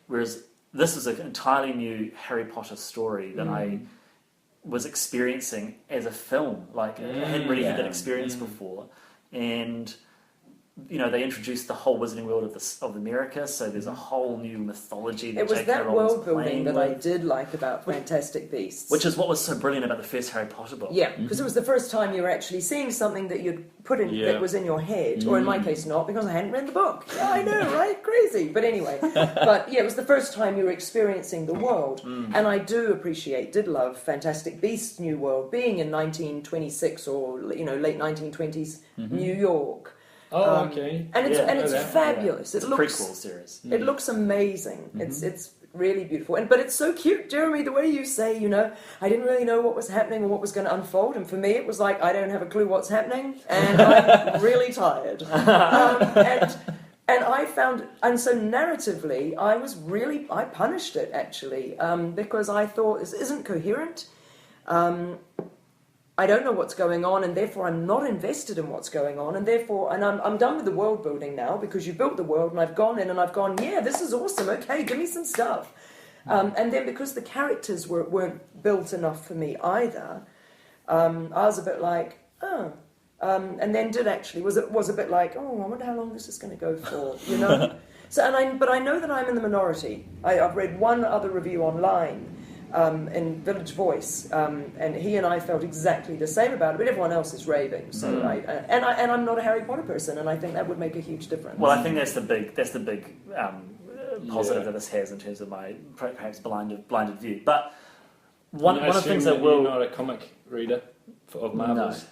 Whereas this is an entirely new Harry Potter story that I was experiencing as a film. Like, I hadn't really had that experience before. And, you know, they introduced the whole Wizarding World of America, so there's a whole new mythology that it was J.K. that Rowling's world building playing that with. I did like about Fantastic Beasts. Which is what was so brilliant about the first Harry Potter book. Yeah, because it was the first time you were actually seeing something that you'd put in that was in your head, or in my case not, because I hadn't read the book. Yeah, I know, right? Crazy. But anyway, it was the first time you were experiencing the world. And I did love Fantastic Beasts' New World, being in 1926 or, you know, late 1920s New York. Oh, okay. And it's fabulous. It's It a looks prequel series. It looks amazing. It's really beautiful. But it's so cute, Jeremy, the way you say, you know, I didn't really know what was happening or what was going to unfold. And for me, it was like, I don't have a clue what's happening. And I'm really tired. And I found, and so narratively, I punished it actually, because I thought this isn't coherent. I don't know what's going on, and therefore I'm not invested in what's going on, and I'm done with the world building now, because you built the world, and I've gone in and I've gone, yeah, this is awesome, okay, give me some stuff. And then because the characters weren't built enough for me either, I was a bit like, and then was a bit like, oh, I wonder how long this is going to go for, you know? But I know that I'm in the minority. I've read one other review online, in Village Voice, and he and I felt exactly the same about it, but everyone else is raving. So I'm not a Harry Potter person, and I think that would make a huge difference. Well, I think that's the big positive that this has in terms of my perhaps blinded view. But one of the things that you're not a comic reader of Marvels.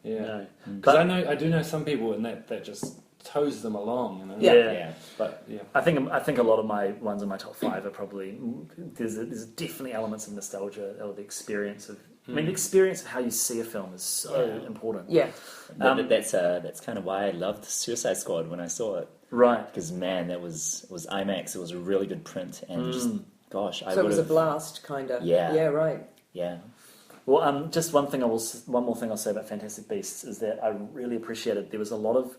No. Yeah, because I do know some people, and that just toes them along. You know? Yeah. But yeah, I think a lot of my ones in my top 5 are probably there's definitely elements of nostalgia or the experience of. I mean, the experience of how you see a film is so important. Yeah, that's kind of why I loved Suicide Squad when I saw it. Right, because man, that was IMAX. It was a really good print, and just gosh, so it was a blast, kind of. Yeah, right. Yeah. Well, just one more thing I'll say about Fantastic Beasts is that I really appreciated there was a lot of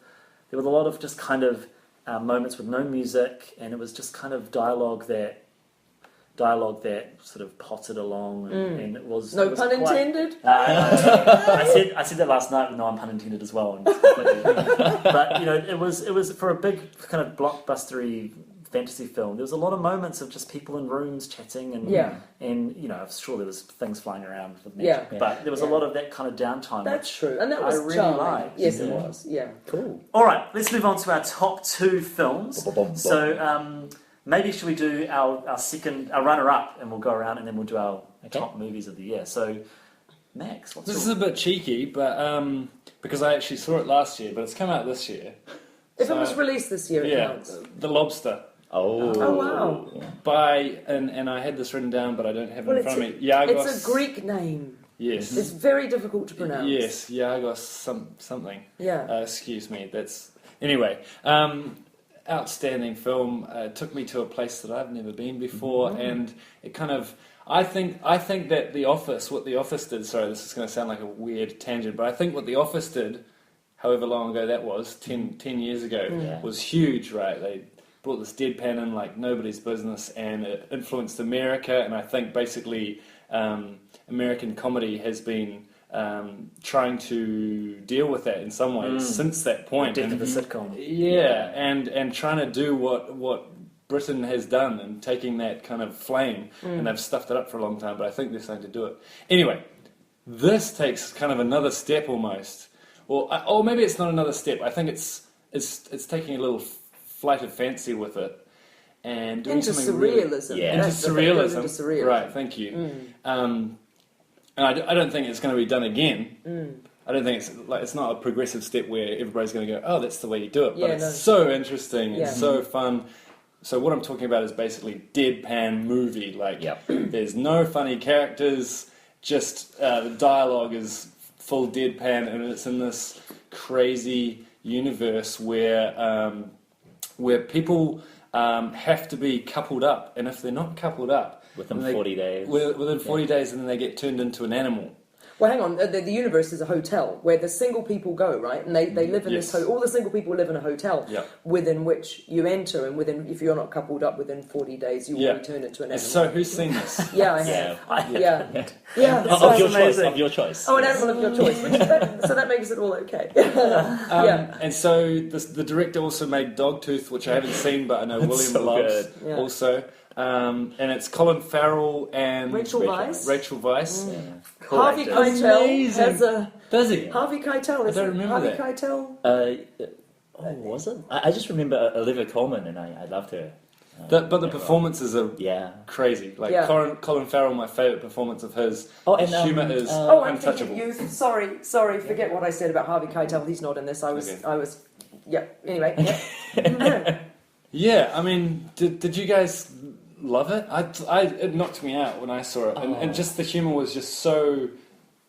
just kind of moments with no music, and it was just kind of dialogue that sort of potted along, and it was no pun intended. I said that last night with no pun intended as well, but you know it was for a big kind of blockbustery fantasy film. There was a lot of moments of just people in rooms chatting, and you know, I'm sure there was things flying around with magic, but there was a lot of that kind of downtime. That's true, and that was I really charming. liked. Yes, it was. Yeah, cool. All right, let's move on to our top 2 films. So maybe should we do our runner-up, and we'll go around, and then we'll do our top movies of the year. So, Max, this is a bit cheeky, but because I actually saw it last year, but it's come out this year. If it was released this year, it counts. The Lobster. Oh wow! And I had this written down, but I don't have it in front of me. It's a Greek name. Yes, it's very difficult to pronounce. Yes, Yargos something. Yeah. Excuse me. Anyway. Outstanding film. Took me to a place that I've never been before, and it kind of. I think that what The Office did. Sorry, this is going to sound like a weird tangent, but I think what The Office did, however long ago that was, 10 years ago, was huge. Right? They brought this deadpan in like nobody's business, and it influenced America. And I think basically American comedy has been trying to deal with that in some ways since that point. Death of a sitcom. Yeah, and trying to do what Britain has done, and taking that kind of flame, and they've stuffed it up for a long time, but I think they're starting to do it. Anyway, this takes kind of another step almost. Or maybe it's not another step. I think it's taking a little flight of fancy with it. And doing into something surrealism. Really, into surrealism. Into surrealism. Right, thank you. And I don't think it's going to be done again. I don't think it's not a progressive step where everybody's going to go, oh, that's the way you do it. But it's so interesting. It's so fun. So what I'm talking about is basically deadpan movie. Like, there's no funny characters. Just the dialogue is full deadpan, and it's in this crazy universe where people have to be coupled up, and if they're not coupled up within 40 days, within 40 days, and then they get turned into an animal. Well, hang on. The universe is a hotel where the single people go, right? And they live in this. All the single people live in a hotel within which you enter, and if you're not coupled up within 40 days, you will be turned into an animal. So who's seen this? Yeah, I have. Yeah. Of your choice. Oh, an animal of your choice. So that makes it all okay. And so the director also made Dogtooth, which I haven't seen, but I know William loves also. And it's Colin Farrell and Rachel Weisz. Cool Harvey actors. Keitel has a. Does he? Harvey Keitel. I don't remember Harvey that. Keitel. Was it? I just remember Olivia Colman, and I loved her. But the performances are crazy. Like Colin Farrell, my favourite performance of his. And humour is I'm untouchable. thinking youth. Sorry. Forget what I said about Harvey Keitel. He's not in this. I was. Yeah. Anyway. Yeah. Yeah. I mean, did you guys love it? It knocked me out when I saw it, and just the humour was just so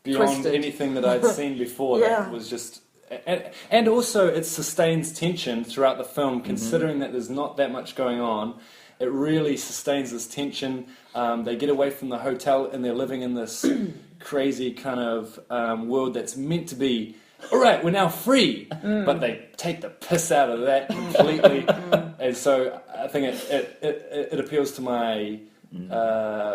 beyond Twisted. anything that I'd seen before. That was just. And also it sustains tension throughout the film, considering that there's not that much going on. It really sustains this tension. They get away from the hotel and they're living in this crazy kind of world that's meant to be, all right, we're now free, but they take the piss out of that completely. And so I think it appeals to my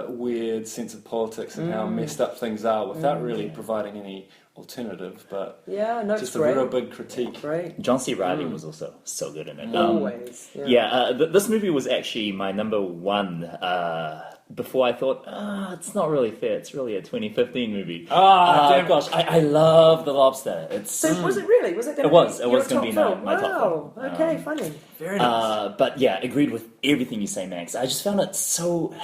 weird sense of politics and how messed up things are without really providing any alternative, but just great. a real big critique. Great. John C. Reilly was also so good in it. Always. This movie was actually my number one. Before I thought, it's not really fair. It's really a 2015 movie. Damn. Gosh, I love The Lobster. So was it really? Was it? It was your going to be top film? my top film. Okay, funny. Very nice. But yeah, agreed with everything you say, Max. I just found it so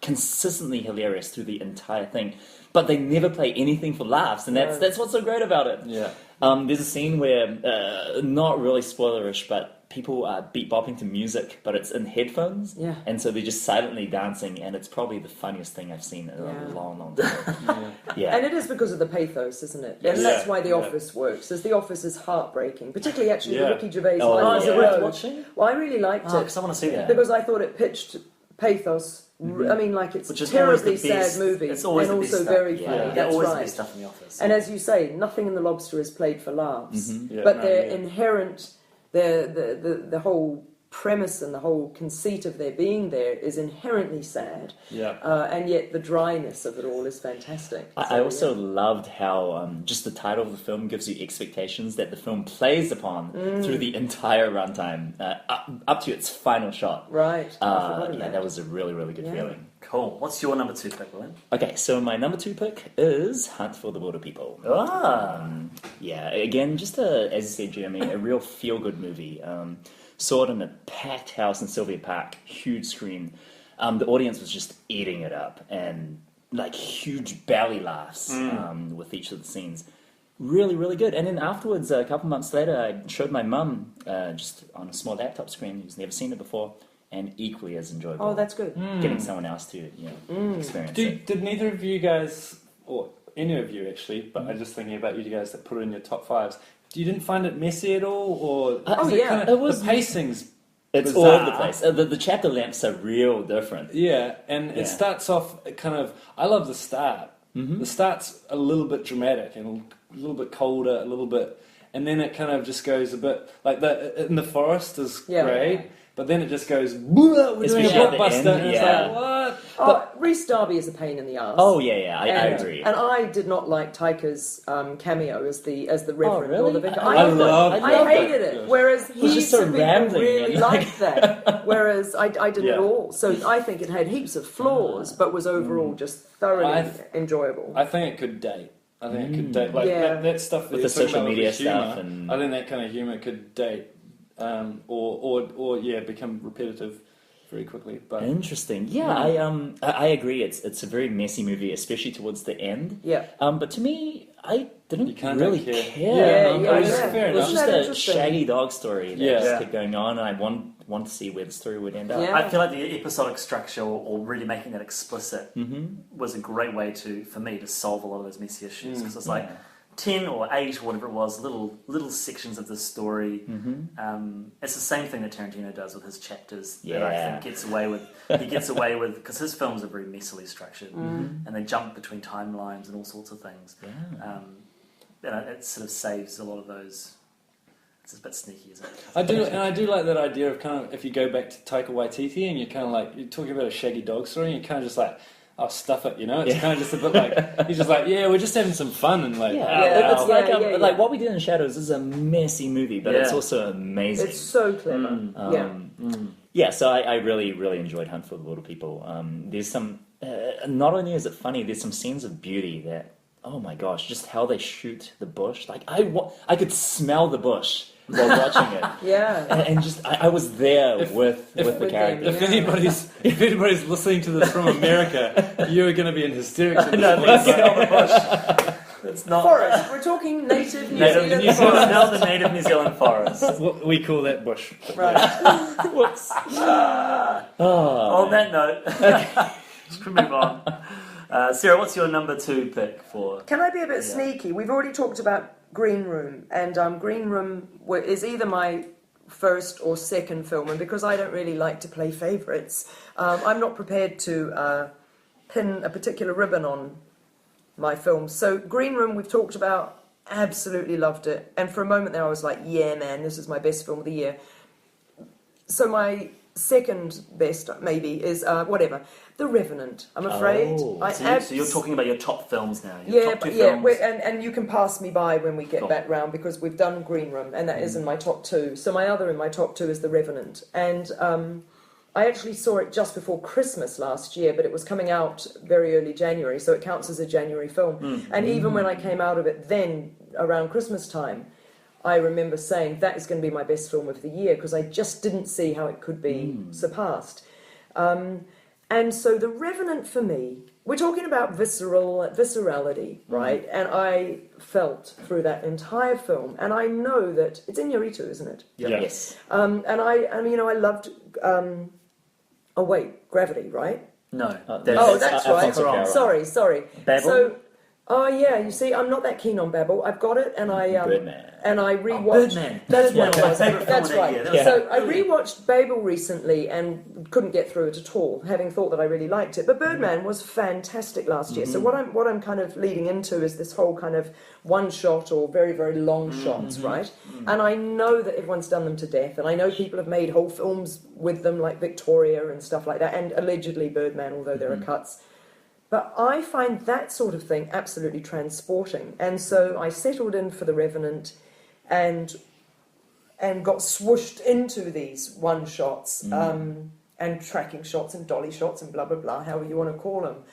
consistently hilarious through the entire thing. But they never play anything for laughs, and that's what's so great about it. Yeah. There's a scene where, not really spoilerish, but people are beat bopping to music, but it's in headphones, and so they're just silently dancing, and it's probably the funniest thing I've seen in a long, long time. And it is because of the pathos, isn't it? And that's why The Office works. As The Office is heartbreaking, particularly actually the Ricky Gervais line. Is it worth watching? Well, I really liked it Because I want to see that. because I thought it pitched pathos. I mean, like it's Which a is always terribly the best. sad movie, It's always and the best also stuff. very funny. That's always right. the best stuff in The Office. And as you say, nothing in The Lobster is played for laughs, Yeah, but their inherent, the whole premise and the whole conceit of their being there is inherently sad. And yet the dryness of it all is fantastic. I also loved how just the title of the film gives you expectations that the film plays upon through the entire runtime, up to its final shot. Right. That was a really, really good feeling. Cool. What's your number 2 pick, William? Okay, so my number 2 pick is Hunt for the Wilderpeople. Again, just as you said, Jeremy, a real feel-good movie. Saw it in a packed house in Sylvia Park, huge screen. The audience was just eating it up, and like huge belly laughs with each of the scenes. Really, really good. And then afterwards, a couple months later, I showed my mum just on a small laptop screen who's never seen it before, and equally as enjoyable. Oh, that's good. Getting someone else to experience it. Did neither of you guys, or any of you actually, but I'm just thinking about you guys that put it in your top 5s, you didn't find it messy at all? Or it was the pacing's It's bizarre. all over the place. The chapter lengths are real different. Yeah, and it starts off kind of... I love the start. The start's a little bit dramatic and a little bit colder, a little bit... And then it kind of just goes a bit... Like, in the forest is great, but then it just goes... We're doing a Especially at the blockbuster, end, and it's like, what? Rhys Darby is a pain in the arse. Oh, I agree. And I did not like Taika's cameo as the Reverend really? or the vicar. I hated it. Whereas was just so rambling really and liked that. Whereas I didn't at all. So I think it had heaps of flaws, but was overall just thoroughly enjoyable. I think it could date. I think it could date. Like that stuff that with you're the talking social about media with the humor, stuff. And... I think that kind of humour could date. Or become repetitive very quickly. But interesting. I agree. It's a very messy movie, especially towards the end. But to me, I didn't really care. Fair it was enough. just a shaggy dog story that just kept going on, and I want to see where the story would end up. I feel like the episodic structure, or really making that explicit, was a great way for me to solve a lot of those messy issues. Because it's like, 10 or 8 or whatever it was, little sections of the story. It's the same thing that Tarantino does with his chapters. That I think he gets away with because his films are very messily structured and they jump between timelines and all sorts of things. And it sort of saves a lot of those. It's a bit sneaky, isn't it? I do like that idea of kind of if you go back to Taika Waititi and you're kind of like you're talking about a shaggy dog story and you're kind of just like, oh, stuff it, you know? It's kind of just a bit like he's just like, yeah, we're just having some fun and like, it's like What We Did in Shadows is a messy movie, but it's also amazing. It's so clever. Yeah, so I really, really enjoyed Hunt for the Wilderpeople. There's some, not only is it funny, there's some scenes of beauty that, oh my gosh, just how they shoot the bush. Like, I could smell the bush while watching it. And just, I was there with the characters. If anybody's listening to this from America, you're going to be in hysterics. It's not forest. We're talking native New Zealand forest. Now the native New Zealand forest. We call that bush. Right. Whoops. On that note, let's move on. Sarah, what's your number 2 pick for? Can I be a bit sneaky? We've already talked about Green Room, and Green Room is either my first or second film, and because I don't really like to play favourites, I'm not prepared to pin a particular ribbon on my films. So Green Room we've talked about, absolutely loved it, and for a moment there I was like, yeah man, this is my best film of the year. So my second best maybe is The Revenant. I'm afraid. So you're talking about your top films now. Top 2 films. And you can pass me by when we get back round because we've done Green Room and that is in my top 2. So my other in my top 2 is The Revenant, and I actually saw it just before Christmas last year, but it was coming out very early January, so it counts as a January film. And even when I came out of it then around Christmas time, I remember saying that is going to be my best film of the year because I just didn't see how it could be surpassed. And so The Revenant for me, we're talking about viscerality, right? And I felt through that entire film, and I know that it's Iñárritu, isn't it? Yes. And I loved. Gravity, right? No. That's right. Sorry. Babel? So, you see, I'm not that keen on Babel. I've got it, and I Birdman. And I rewatched. Birdman. That is one of my favourite film That's of that right. year. So I rewatched Babel recently and couldn't get through it at all, having thought that I really liked it. But Birdman was fantastic last year. So what I'm kind of leading into is this whole kind of one shot or very, very long shots, right? And I know that everyone's done them to death, and I know people have made whole films with them, like Victoria and stuff like that, and allegedly Birdman, although there are cuts. But I find that sort of thing absolutely transporting. And so I settled in for The Revenant and got swooshed into these one shots and tracking shots and dolly shots and blah, blah, blah, however you want to call them.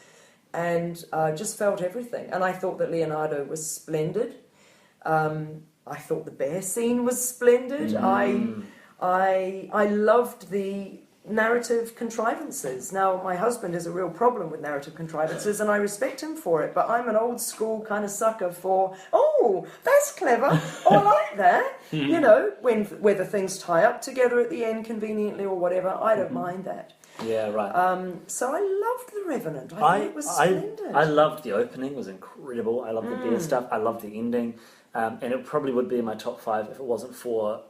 And just felt everything. And I thought that Leonardo was splendid. I thought the bear scene was splendid. I loved the narrative contrivances. Now, my husband has a real problem with narrative contrivances, and I respect him for it, but I'm an old school kind of sucker for, oh, that's clever, I like that. You know, whether things tie up together at the end conveniently or whatever, I don't mind that. Yeah, right. So I loved The Revenant. I thought it was splendid. I loved the opening, it was incredible. I loved the beer stuff, I loved the ending, and it probably would be in my top 5 if it wasn't for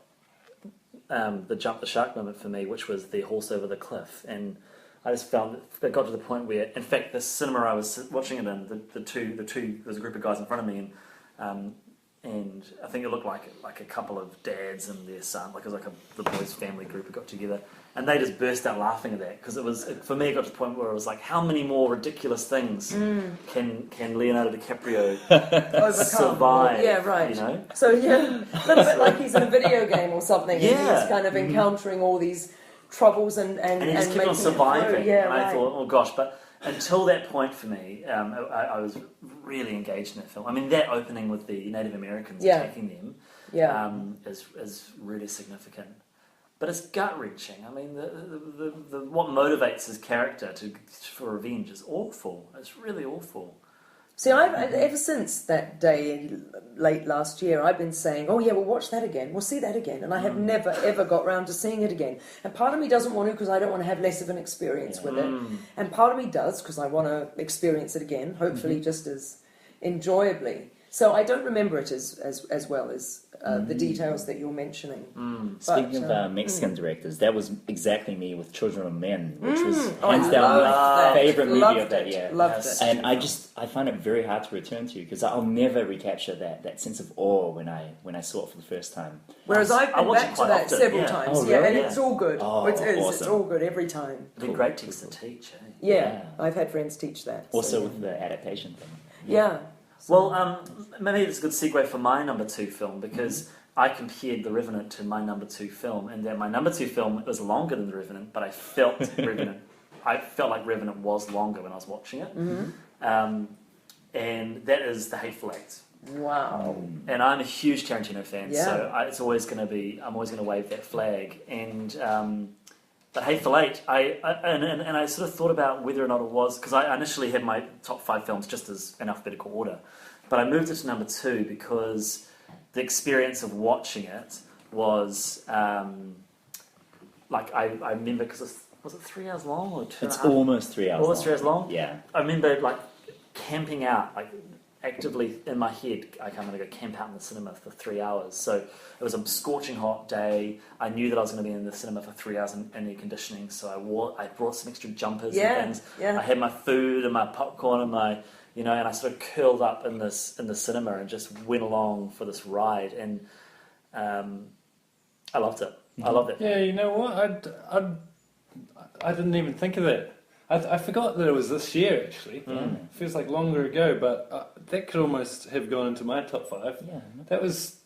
the jump the shark moment for me, which was the horse over the cliff. And I just found it got to the point where, in fact, the cinema I was watching it in, the two, there's a group of guys in front of me, and I think it looked like a couple of dads and their son, like it was like the boys' family group who got together, and they just burst out laughing at that because for me it got to the point where it was like, how many more ridiculous things can Leonardo DiCaprio overcome? Survive? Yeah, right. You know, so a little bit like he's in a video game or something. Yeah, and he's kind of encountering all these troubles and he just kept on surviving. Yeah, and right. I thought, oh gosh, but. Until that point for me, I was really engaged in that film. I mean, that opening with the Native Americans attacking them is really significant. But it's gut-wrenching. I mean, the what motivates his character for revenge is awful. It's really awful. See, ever since that day late last year, I've been saying, oh yeah, we'll watch that again, we'll see that again, and I have never ever got round to seeing it again. And part of me doesn't want to because I don't want to have less of an experience with it, and part of me does because I want to experience it again, hopefully just as enjoyably. So I don't remember it as well as the details that you're mentioning. Speaking of Mexican directors, that was exactly me with Children of Men, which was hands I down my loved favorite movie Loved of that it. year. Loved it. And I find it very hard to return to because I'll never recapture that sense of awe when I saw it for the first time. Whereas I've been watch back it to quite that often, several yeah. times. Oh, Yeah, really? and it's all good. Oh, It is. awesome. It's all good every time. It'd be great text to teach, eh? Yeah, I've had friends teach that. Also so, with the adaptation thing. yeah. Well, maybe it's a good segue for my number 2 film because I compared The Revenant to my number 2 film, and then my number 2 film was longer than The Revenant, but I felt I felt like Revenant was longer when I was watching it, and that is The Hateful Eight. Wow. And I'm a huge Tarantino fan, Yeah. so I'm always going to wave that flag. And but Hateful Eight, I sort of thought about whether or not it was, because I initially had my top 5 films just as in alphabetical order, but I moved it to number 2 because the experience of watching it was like I remember, because was it 3 hours long or 2 It's and a half? almost 3 hours. Almost 3 hours long. Yeah. I remember like camping out, like actively in my head, like I'm going to go camp out in the cinema for 3 hours. So it was a scorching hot day. I knew that I was going to be in the cinema for 3 hours in air conditioning, so I brought some extra jumpers and things. Yeah. I had my food and my popcorn and my, and I sort of curled up in the cinema and just went along for this ride, and I loved it. I loved it. Yeah, you know what? I didn't even think of that. I forgot that it was this year, actually. It feels like longer ago, but that could almost have gone into my top 5. Yeah. That was,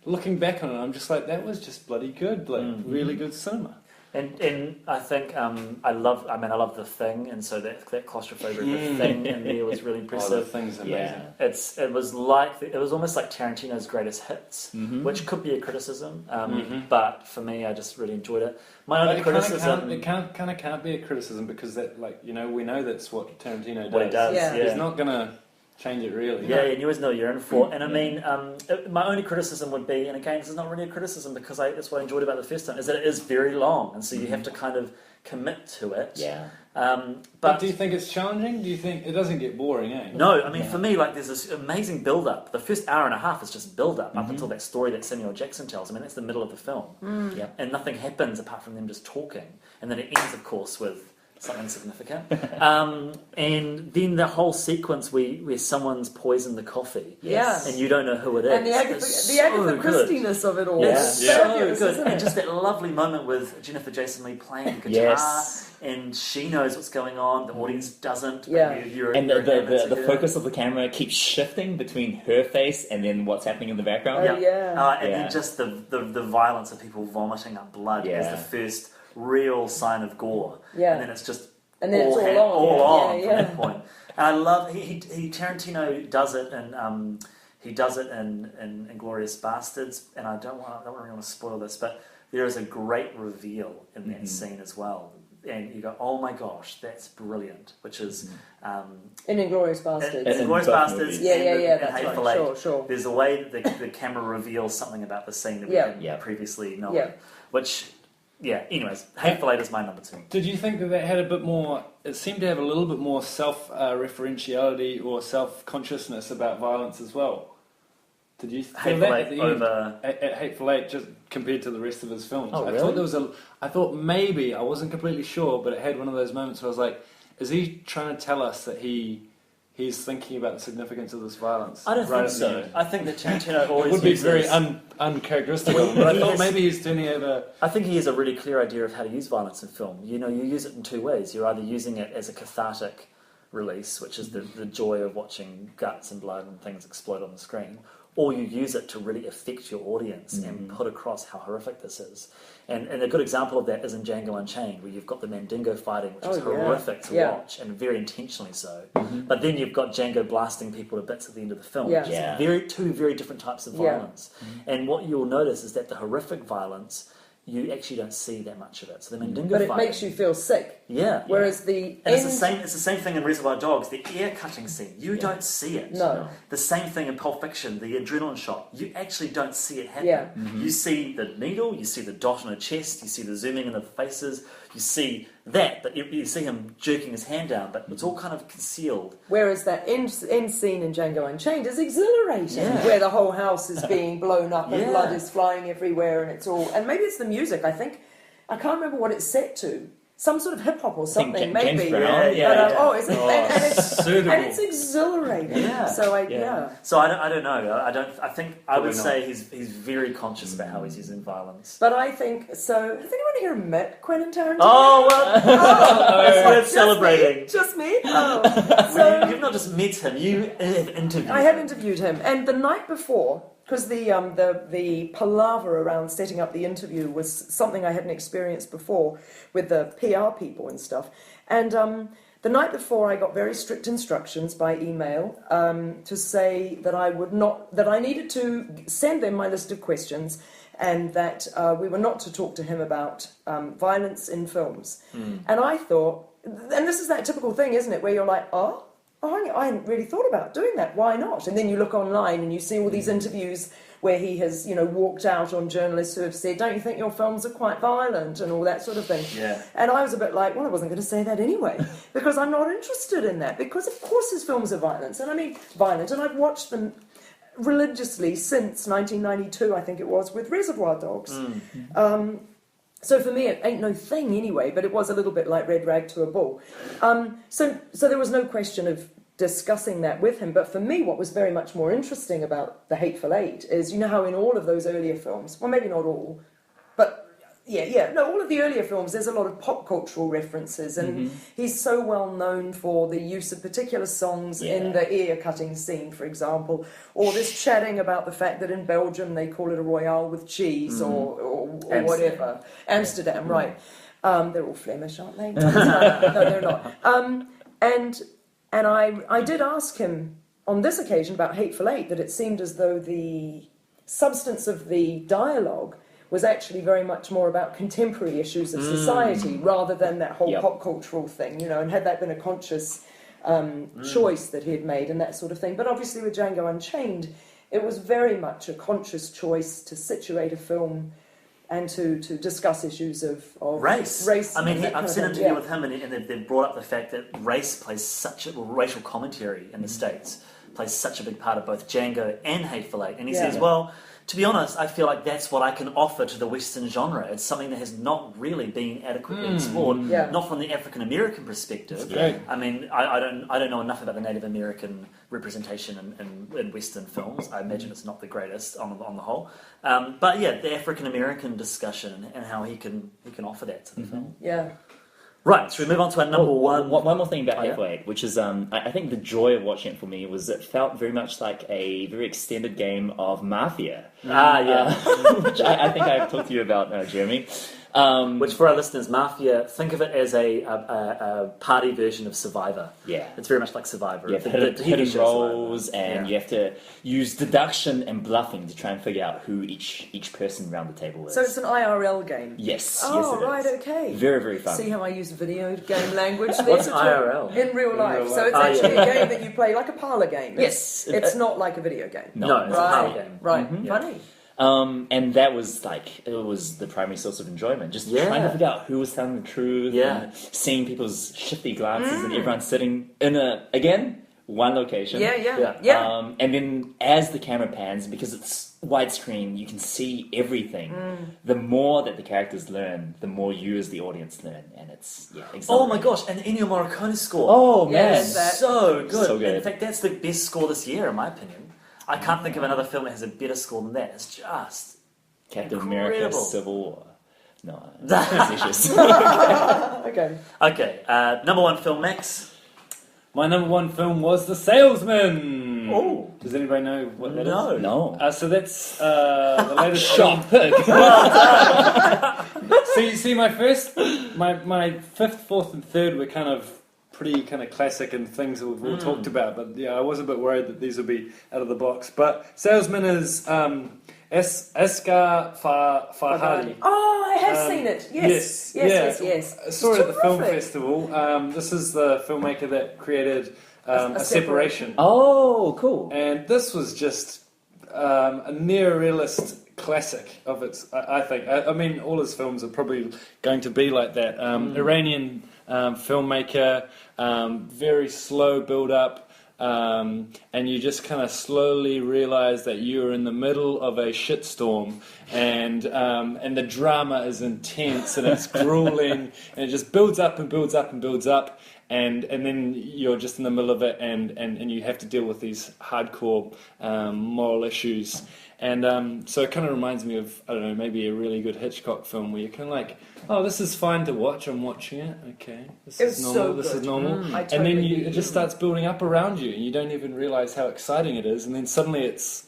looking back on it, I'm just like, that was just bloody good, really good cinema. And I think I love The Thing, and so that claustrophobia of The Thing in there was really impressive. Oh, The Thing's amazing. Yeah. It was almost like Tarantino's greatest hits, which could be a criticism, but for me, I just really enjoyed it. My only criticism, It can't be a criticism because that, we know that's what Tarantino does. what it does, Yeah. He's not gonna change it really. Yeah, you always know what you're in for. And I mean, my only criticism would be, and again, this is not really a criticism because that's what I enjoyed about the first time, is that it is very long, and so you have to kind of commit to it. Yeah. But do you think it's challenging? Do you think it doesn't get boring, eh? No, I mean, for me, there's this amazing build-up. The first hour and a half is just build-up up until that story that Samuel Jackson tells. I mean, that's the middle of the film. Yep. And nothing happens apart from them just talking. And then it ends, of course, with something significant. And then the whole sequence where someone's poisoned the coffee. Yes. And you don't know who it is. And the Agatha Christie-ness of it all. Yeah. It's So fabulous, good. isn't And it? just that lovely moment with Jennifer Jason Leigh playing guitar. Yes. And she knows what's going on. The audience doesn't. Yeah. But you're And you're the her. focus of the camera keeps shifting between her face and then what's happening in the background. Oh, yeah. And Yeah. then just the violence of people vomiting up blood is the first real sign of gore. Yeah. And then it's just And then it's all all on. on Yeah, from that point. And I love Tarantino does it, and he does it in Inglourious Bastards. And I don't really want to spoil this, but there is a great reveal in that scene as well. And you go, oh my gosh, that's brilliant. Which is In Inglourious Bastards. in In Inglourious both Bastards. movies. Yeah, and that's Hateful right. Eight. Sure. There's a way that the camera reveals something about the scene that we hadn't previously known. Yeah. Which, anyways, Hateful Eight is my number 2. Did you think that had a bit more? It seemed to have a little bit more self-referentiality or self-consciousness about violence as well. Did you feel Hateful that Eight at the over... end? At Hateful Eight, just compared to the rest of his films? Oh, I really? thought there was I thought maybe, I wasn't completely sure, but it had one of those moments where I was like, is he trying to tell us that he's thinking about the significance of this violence? I don't right think at the so. end? I think that Tarantino It always would be uses... very uncharacteristic of him, but I thought maybe he's turning over... I think he has a really clear idea of how to use violence in film. You use it in 2 ways. You're either using it as a cathartic release, which is the joy of watching guts and blood and things explode on the screen, or you use it to really affect your audience and put across how horrific this is. And a good example of that is in Django Unchained, where you've got the Mandingo fighting, which is horrific to watch, and very intentionally so. But then you've got Django blasting people to bits at the end of the film, which is two very different types of violence. And what you'll notice is that the horrific violence, you actually don't see that much of it. So the Mandingo But it fighting... makes you feel sick. Yeah. Whereas the and it's the same thing in Reservoir Dogs, the ear cutting scene. You don't see it. No. The same thing in Pulp Fiction, the adrenaline shot. You actually don't see it happen. Yeah. You see the needle, you see the dot on her chest, you see the zooming in the faces, you see that, but you see him jerking his hand down, but it's all kind of concealed. Whereas that end scene in Django Unchained is exhilarating, where the whole house is being blown up and blood is flying everywhere, and it's all. And maybe it's the music. I can't remember what it's set to. Some sort of hip hop or something, maybe. James Brown. Oh, and it's exhilarating. Yeah. So So I don't know. I think I would say he's very conscious about how he's using violence. But I think so. Has anyone here met Quentin Tarantino? Oh well, it's worth celebrating. Just me. Oh. So You've not just met him; you have interviewed. I have interviewed him, and the night before. Because the palaver around setting up the interview was something I hadn't experienced before with the PR people and stuff. And the night before, I got very strict instructions by email to say that I needed to send them my list of questions, and that we were not to talk to him about violence in films. And I thought, and this is that typical thing, isn't it, where you're like, I hadn't really thought about doing that. Why not? And then you look online and you see all these interviews where he has, walked out on journalists who have said, "Don't you think your films are quite violent?" and all that sort of thing. Yeah. And I was a bit like, well, I wasn't going to say that anyway, because I'm not interested in that. Because of course his films are violent, and I've watched them religiously since 1992, I think it was, with Reservoir Dogs. So for me, it ain't no thing anyway, but it was a little bit like Red Rag to a Bull. So there was no question of discussing that with him. But for me, what was very much more interesting about The Hateful Eight is, how in all of those earlier films, well, maybe not all, but all of the earlier films, there's a lot of pop cultural references, and he's so well known for the use of particular songs in the ear-cutting scene, for example, or this chatting about the fact that in Belgium they call it a Royale with cheese, or whatever. Amsterdam, right. They're all Flemish, aren't they? No, they're not. And I did ask him on this occasion about Hateful Eight, that it seemed as though the substance of the dialogue was actually very much more about contemporary issues of society rather than that whole pop cultural thing, and had that been a conscious choice that he had made and that sort of thing. But obviously with Django Unchained, it was very much a conscious choice to situate a film and to discuss issues of race. I mean, I've seen an interview with him, and they've brought up the fact that race plays racial commentary in the States plays such a big part of both Django and Hateful Eight. And he says, well, to be honest, I feel like that's what I can offer to the Western genre. It's something that has not really been adequately explored, not from the African American perspective. I mean, I don't know enough about the Native American representation in Western films. I imagine it's not the greatest on the whole. But yeah, the African American discussion and how he can offer that to the film. Yeah. Right, should we move on to our number one? One more thing about Hateful Eight, which is, I think the joy of watching it for me was it felt very much like a very extended game of Mafia. Which I think I've talked to you about, Jeremy. Which, for our listeners, Mafia, think of it as a party version of Survivor. Yeah. It's very much like Survivor. You have hidden roles, and you have to use deduction and bluffing to try and figure out who each person around the table is. So it's an IRL game? Yes. Oh, yes, it right, is. okay. Very, very fun. See how I use video game language? What's IRL? In real life. So it's actually a game that you play like a parlour game. Yes. It's not like a video game. No, it's a parlour game. Right, funny. And that was it was the primary source of enjoyment. Just trying to figure out who was telling the truth, and seeing people's shifty glances, and everyone sitting in one location. And then as the camera pans, because it's widescreen, you can see everything. The more that the characters learn, the more you as the audience learn, and it's Oh my gosh! And Ennio Morricone score. Oh man, so good. So good. In fact, that's the best score this year, in my opinion. I can't think of another film that has a better score than that. It's just Captain incredible. America: Civil War. No, facetious. Okay. Number one film, Max. My number one film was The Salesman. Oh, does anybody know what that is? No. So that's the latest Shot film. See, my fifth, fourth, and third were kind of pretty kind of classic and things that we've all talked about. But yeah, I was a bit worried that these would be out of the box. But Salesman is Asghar Farhadi. Oh, I have seen it. Yes. I saw it at the film festival. This is the filmmaker that created a Separation. Oh, cool. And this was just a near-realist classic of its, I think. I mean, all his films are probably going to be like that. Iranian filmmaker, very slow build-up, and you just kind of slowly realise that you're in the middle of a shitstorm, and the drama is intense, and it's grueling, and it just builds up and builds up and builds up, and then you're just in the middle of it, and you have to deal with these hardcore moral issues. And so it kind of reminds me of, I don't know, maybe a really good Hitchcock film where you're kind of like, oh, this is fine to watch, I'm watching it, okay, this is normal, this is normal. And then it just starts building up around you, and you don't even realise how exciting it is, and then suddenly it's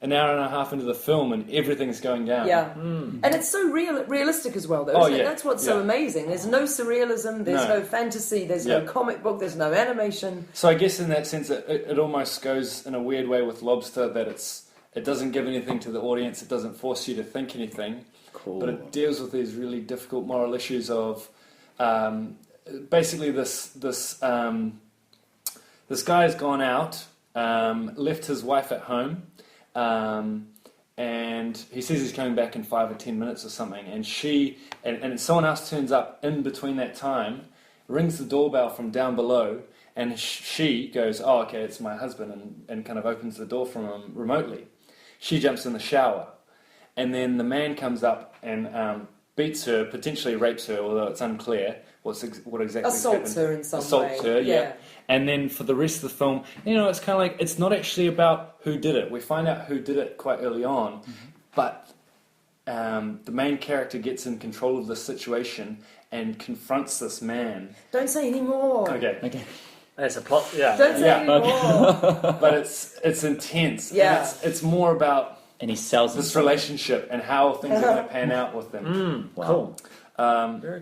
an hour and a half into the film and everything's going down. Yeah. And it's so realistic as well, though, isn't it? That's what's so amazing. There's no surrealism, there's no fantasy, there's no comic book, there's no animation. So I guess in that sense it almost goes in a weird way with Lobster, that it doesn't give anything to the audience, it doesn't force you to think anything. Cool. But it deals with these really difficult moral issues of basically this guy's gone out, left his wife at home, and he says he's coming back in 5 or 10 minutes or something, and and someone else turns up in between that time, rings the doorbell from down below, and she goes, oh, okay, it's my husband, and kind of opens the door from him remotely. She jumps in the shower, and then the man comes up and beats her, potentially rapes her, although it's unclear what exactly assaults happened. her in some way. Assaults her, yeah. And then for the rest of the film, it's kind of like, it's not actually about who did it. We find out who did it quite early on, but the main character gets in control of the situation and confronts this man. Don't say any more. Okay. It's a plot, yeah. Don't say any more. But it's intense. Yeah. And it's more about And he sells this relationship and how things are going to pan out with them. Wow. Cool.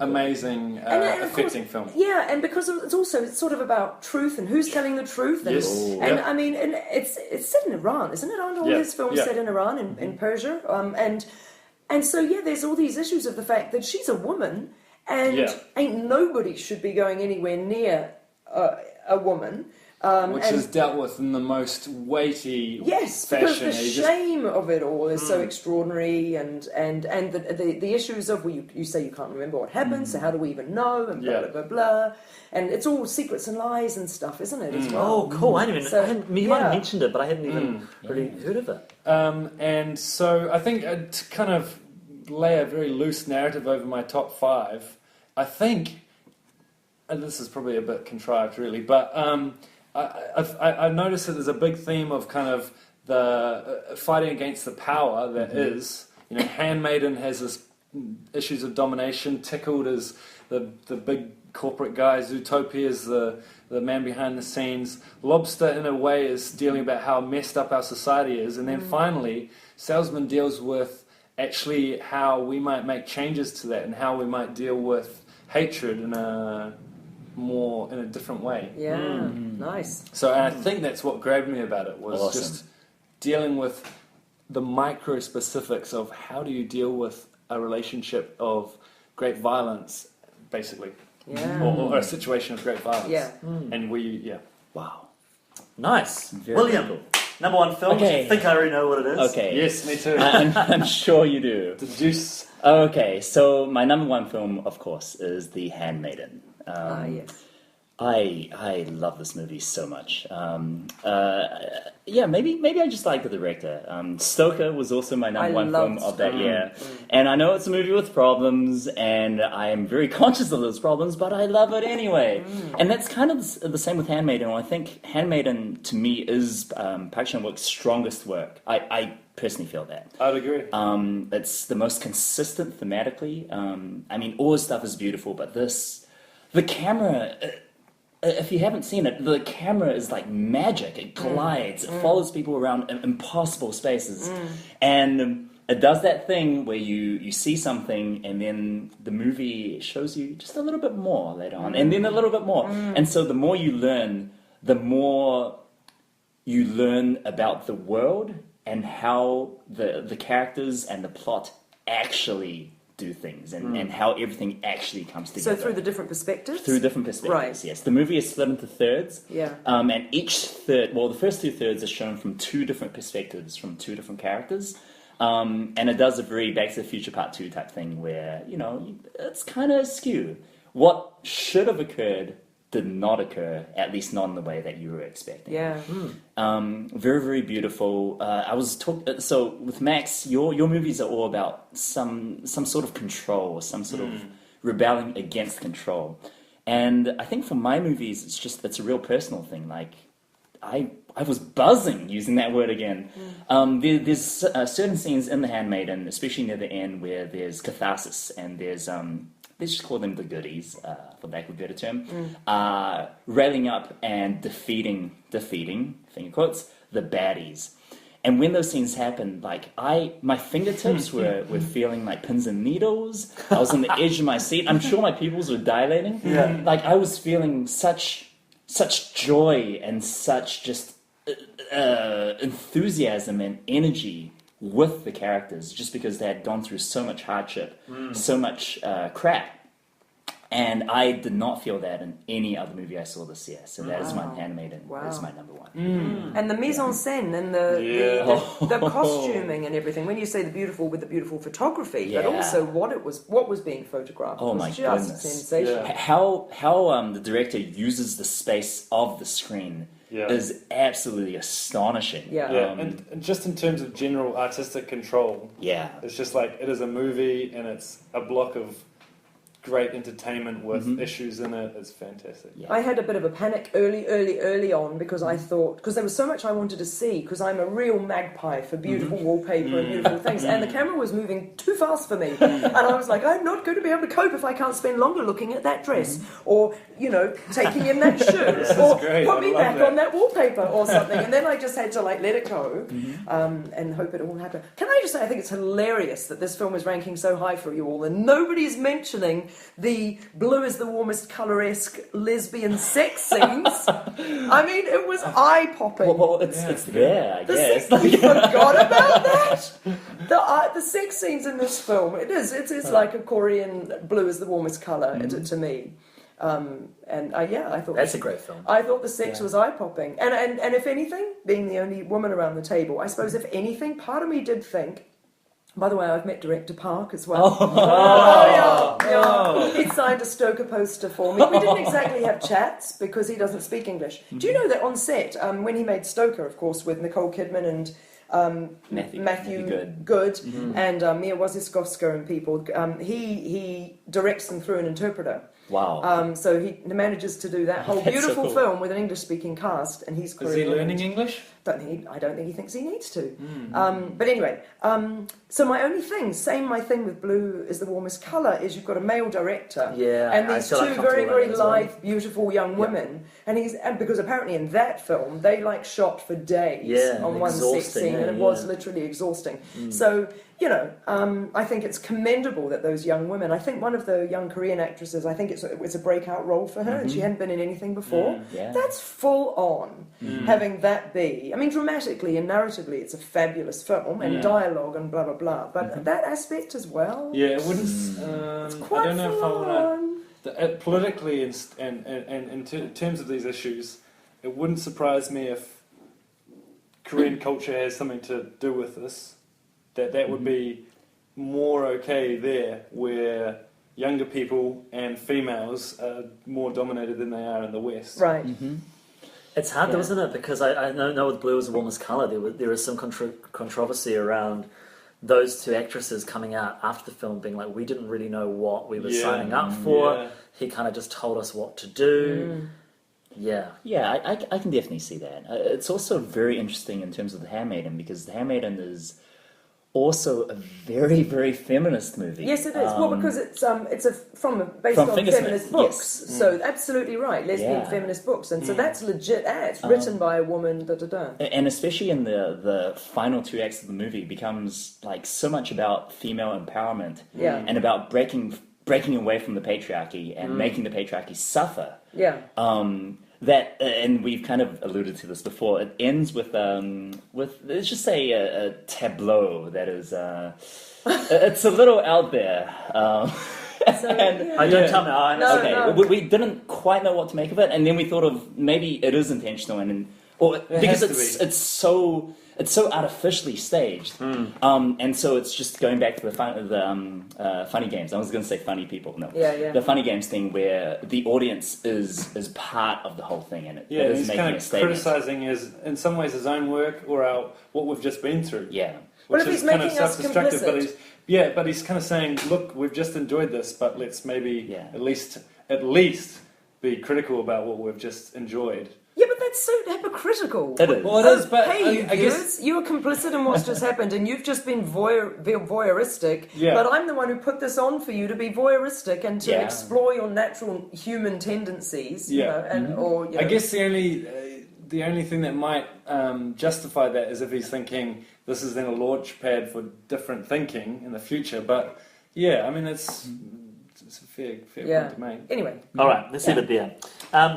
Amazing, affecting film. Yeah, and because it's sort of about truth and who's telling the truth. And, I mean, and it's set in Iran, isn't it? Aren't all his films set in Iran, in Persia? And so, there's all these issues of the fact that she's a woman, and ain't nobody should be going anywhere near a woman. Which is dealt with in the most weighty fashion. Because the shame of it all is so extraordinary, and the issues of, you say you can't remember what happened, so how do we even know, and blah, blah, blah, blah. And it's all secrets and lies and stuff, isn't it, as well? Oh, cool. You might have mentioned it, but I hadn't even really heard of it. And so I think to kind of lay a very loose narrative over my top 5, I think, and this is probably a bit contrived really, but I noticed that there's a big theme of kind of the fighting against the power that is. Handmaiden has this issues of domination. Tickled is the big corporate guy. Zootopia is the man behind the scenes. Lobster, in a way, is dealing about how messed up our society is. And then finally, Salesman deals with actually how we might make changes to that and how we might deal with hatred in a different way. Nice. So I think that's what grabbed me about it, was just dealing with the micro specifics of how do you deal with a relationship of great violence, basically, or a situation of great violence. And Wow. Nice. Very William, cool. number 1 film. Okay. I think I already know what it is. Okay. Yes, me too. I'm sure you do. The Juice. Okay, so my number 1 film, of course, is The Handmaiden. Yes. I love this movie so much. Maybe I just like the director. Stoker was also my number 1 film of that year. And I know it's a movie with problems, and I am very conscious of those problems, but I love it anyway. And that's kind of the same with Handmaiden. I think Handmaiden, to me, is Park Chan-wook's strongest work. I personally feel that. I'd agree. It's the most consistent thematically. All his stuff is beautiful, but the camera... if you haven't seen it, the camera is like magic. It glides. It follows people around impossible spaces. And it does that thing where you see something and then the movie shows you just a little bit more later on, and then a little bit more. And so the more you learn about the world and how the characters and the plot actually do things, and how everything actually comes together. So through the different perspectives? Through different perspectives, right. Yes. The movie is split into thirds. Yeah. And each third, well, the first 2 thirds are shown from 2 different perspectives, from 2 different characters. And it does a very Back to the Future Part 2 type thing where, it's kind of askew. What should have occurred did not occur, at least not in the way that you were expecting. Yeah. Very, very beautiful. So with Max, your movies are all about some sort of control, some sort of rebelling against control. And I think for my movies, it's a real personal thing. Like, I was buzzing, using that word again. There's certain scenes in The Handmaiden, especially near the end, where there's catharsis, and there's let's just call them the goodies, for lack of a better term, railing up and defeating, finger quotes, the baddies. And when those scenes happened, like, my fingertips were feeling like pins and needles. I was on the edge of my seat. I'm sure my pupils were dilating. Yeah. Like, I was feeling such joy and such just enthusiasm and energy with the characters, just because they had gone through so much hardship, so much crap. And I did not feel that in any other movie I saw this year. So that is my Handmaiden. That is my number one. And the mise en scène and the costuming and everything. When you say the beautiful with the beautiful photography, but also what was being photographed was my just goodness. sensational. Yeah. How the director uses the space of the screen is absolutely astonishing. And just in terms of general artistic control, it's just like, it is a movie and it's a block of great entertainment with issues in it. It's fantastic. I had a bit of a panic early on because I thought, because there was so much I wanted to see, because I'm a real magpie for beautiful wallpaper and beautiful things, and the camera was moving too fast for me, and I was like, I'm not going to be able to cope if I can't spend longer looking at that dress, or taking in that shirt, or put me back on that wallpaper or something, and then I just had to let it go and hope it all happened. Can I just say, I think it's hilarious that this film is ranking so high for you all, and nobody's mentioning the blue is the warmest colour-esque lesbian sex scenes. I mean, it was eye-popping. Well, it's there, I guess. You forgot about that? The sex scenes in this film, it's like a Korean blue is the warmest colour to me. I thought that's a great film. I thought the sex was eye-popping. And if anything, being the only woman around the table, I suppose if anything, part of me did think, by the way, I've met director Park as well. He signed a Stoker poster for me. We didn't exactly have chats because he doesn't speak English. Do you know that on set, when he made Stoker, of course, with Nicole Kidman and Matthew Good and Mia Wasikowska and people, he directs them through an interpreter. Wow. So he manages to do that whole beautiful film with an English-speaking cast, and he's Korean. Is he learning English? I don't think he thinks he needs to. But anyway, so my only thing, my thing with Blue is the warmest colour, is you've got a male director, and these two very, very lithe, beautiful young women, and because apparently in that film they shot for days on one sex scene, and it was literally exhausting. So. I think it's commendable that those young women. I think one of the young Korean actresses, I think it's a breakout role for her, and she hadn't been in anything before. That's full on having that be. I mean, dramatically and narratively, it's a fabulous film, and dialogue and blah blah blah. But that aspect as well. Yeah, it wouldn't. It's quite I don't know fun. if I want to. Politically and in terms of these issues, it wouldn't surprise me if Korean culture has something to do with this. That would be more okay there, where younger people and females are more dominated than they are in the West. Right. It's hard though, isn't it? Because I know with Blue is the warmest colour, there is some controversy around those two actresses coming out after the film being like, we didn't really know what we were signing up for. He kind of just told us what to do. Yeah, I can definitely see that. It's also very interesting in terms of The Handmaiden, because The Handmaiden is also a very, very feminist movie. Yes, it is. Well, because it's based on Fingersmith, feminist books. yes. So absolutely right, lesbian feminist books, and so that's legit. It's written by a woman. And especially in the final 2 acts of the movie, becomes like so much about female empowerment, and about breaking away from the patriarchy and making the patriarchy suffer. Yeah. That and we've kind of alluded to this before. It ends with let's just say a tableau that is it's a little out there. I don't tell me. Okay, we didn't quite know what to make of it, and then we thought of maybe it is intentional, because it's so artificially staged, and so it's just going back to the funny games. I was going to say funny people, no, the funny games thing where the audience is part of the whole thing, and it is he's making kind a of statement. criticizing in some ways his own work or what we've just been through. Yeah. Which Well, if is he's kind of making us self-destructive, complicit. but he's kind of saying, look, we've just enjoyed this, but let's maybe at least be critical about what we've just enjoyed. Yeah, but that's so hypocritical. It is. Well, it is, but hey, I viewers, guess you were complicit in what's just happened, and you've just been voyeuristic. Yeah. But I'm the one who put this on for you to be voyeuristic and to explore your natural human tendencies. Yeah. You know, I guess the only thing that might justify that is if he's thinking this is then a launch pad for different thinking in the future. But yeah, I mean it's a fair point to make. Anyway. All right, let's leave it there.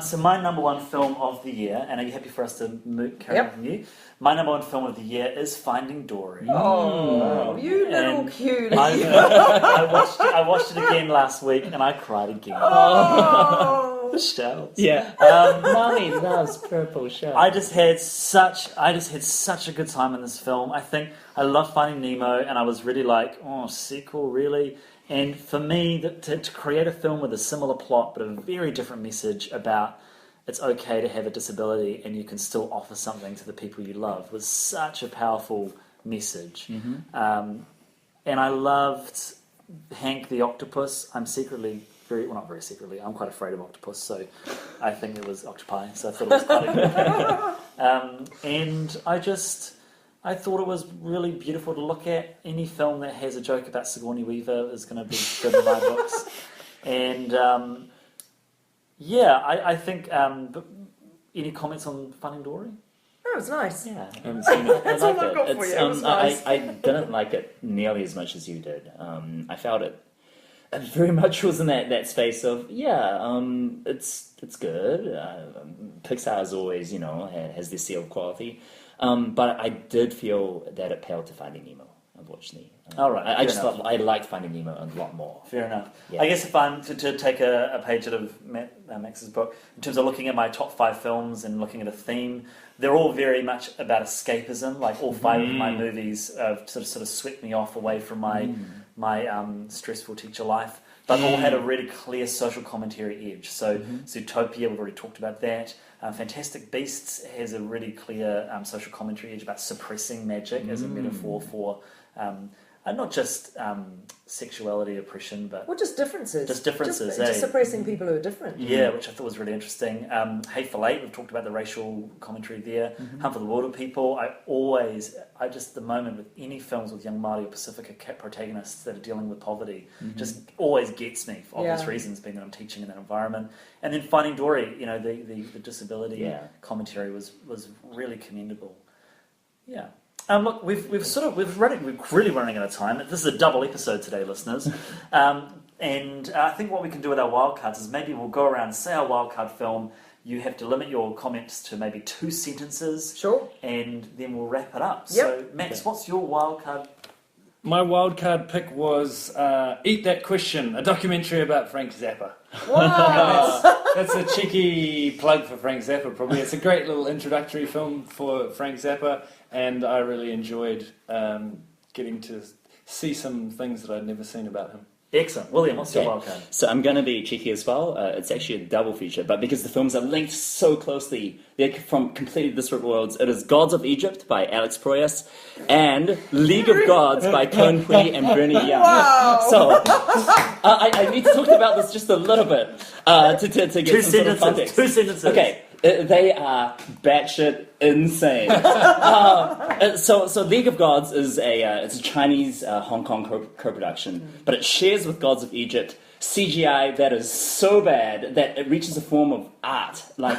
So my number one film of the year, and are you happy for us to carry on from you? My number one film of the year is Finding Dory. Oh, you little cutie. I watched it again last week, and I cried again. Oh. The shells. Yeah. Mommy loves purple shells. I just had such a good time in this film. I think I love Finding Nemo, and I was really like, sequel, really? And for me, to create a film with a similar plot but a very different message about it's okay to have a disability and you can still offer something to the people you love was such a powerful message. And I loved Hank the Octopus. I'm secretly not very secretly, I'm quite afraid of octopus, so I think it was octopi, so I thought it was quite a good and I thought it was really beautiful to look at. Any film that has a joke about Sigourney Weaver is going to be good in my books. And I think. Any comments on Finding Dory? That was nice. Yeah, That's all I've got for you. It was nice. I didn't like it nearly as much as you did. I felt it very much was in that space of it's good. Pixar as always, has this seal of quality. But I did feel that it paled to Finding Nemo, unfortunately. All right, I liked Finding Nemo a lot more. Fair enough. Yeah. I guess if I'm to take a page out of Max's book, in terms of looking at my top 5 films and looking at a theme, they're all very much about escapism. Like all 5 of my movies sort of swept me off away from my stressful teacher life, but all had a really clear social commentary edge. So Zootopia, we've already talked about that. Fantastic Beasts has a really clear social commentary edge about suppressing magic as a metaphor for not just sexuality, oppression, but just differences. Just differences, just suppressing people who are different. Yeah, which I thought was really interesting. Hateful Eight, we've talked about the racial commentary there. For the Wilderpeople, the moment with any films with young Māori or Pacifica protagonists that are dealing with poverty just always gets me for obvious reasons, being that I'm teaching in that environment. And then Finding Dory, the disability commentary was really commendable. Yeah. Look, we're really running out of time. This is a double episode today, listeners. And I think what we can do with our wildcards is maybe we'll go around and say our wildcard film. You have to limit your comments to maybe 2 sentences. Sure. And then we'll wrap it up. Yep. So, Max, what's your wildcard? My wildcard pick was Eat That Question, a documentary about Frank Zappa. Wow! That's a cheeky plug for Frank Zappa, probably. It's a great little introductory film for Frank Zappa, and I really enjoyed getting to see some things that I'd never seen about him. Excellent. William, what's your wildcard? So I'm going to be cheeky as well. It's actually a double feature, but because the films are linked so closely, they're from completely disparate worlds. It is Gods of Egypt by Alex Proyas and League of Gods by Con Pui and Bernie Young. Wow. So I need to talk about this just a little bit to get some sort of context. 2 sentences. Okay. They are batshit insane. So League of Gods is it's a Chinese Hong Kong co-production, but it shares with Gods of Egypt CGI that is so bad that it reaches a form of art. Like,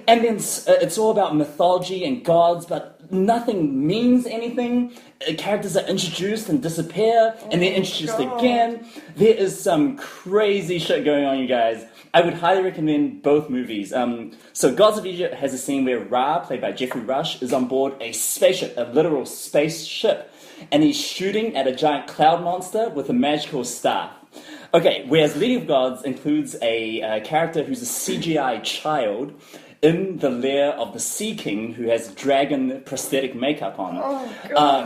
and then it's all about mythology and gods, but nothing means anything. Characters are introduced and disappear, and they're introduced again. There is some crazy shit going on, you guys. I would highly recommend both movies. So Gods of Egypt has a scene where Ra, played by Jeffrey Rush, is on board a spaceship, a literal spaceship, and he's shooting at a giant cloud monster with a magical staff. Okay, whereas League of Gods includes a character who's a CGI child in the lair of the Sea King, who has dragon prosthetic makeup on,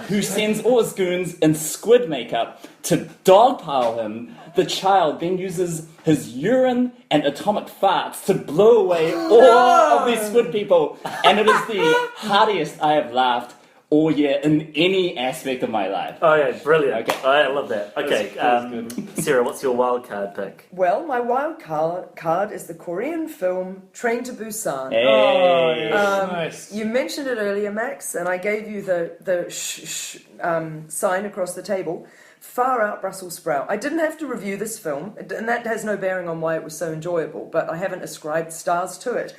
who sends all his goons in squid makeup to dogpile him. The child then uses his urine and atomic farts to blow away all of these squid people, and it is the hardest I have laughed all year in any aspect of my life. Oh yeah, brilliant. Okay. Oh, I love that. Okay, Sarah, what's your wild card pick? Well, my wild card is the Korean film Train to Busan. Hey. Oh, yes, nice. You mentioned it earlier, Max, and I gave you the sign across the table. Far out Brussels sprout. I didn't have to review this film, and that has no bearing on why it was so enjoyable, but I haven't ascribed stars to it.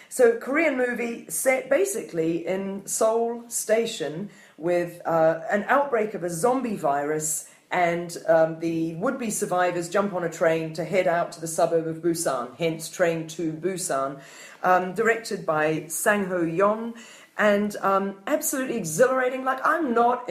So Korean movie set basically in Seoul Station with an outbreak of a zombie virus, and the would-be survivors jump on a train to head out to the suburb of Busan, hence Train to Busan, directed by Sang Ho-yeon, and absolutely exhilarating. Like, I'm not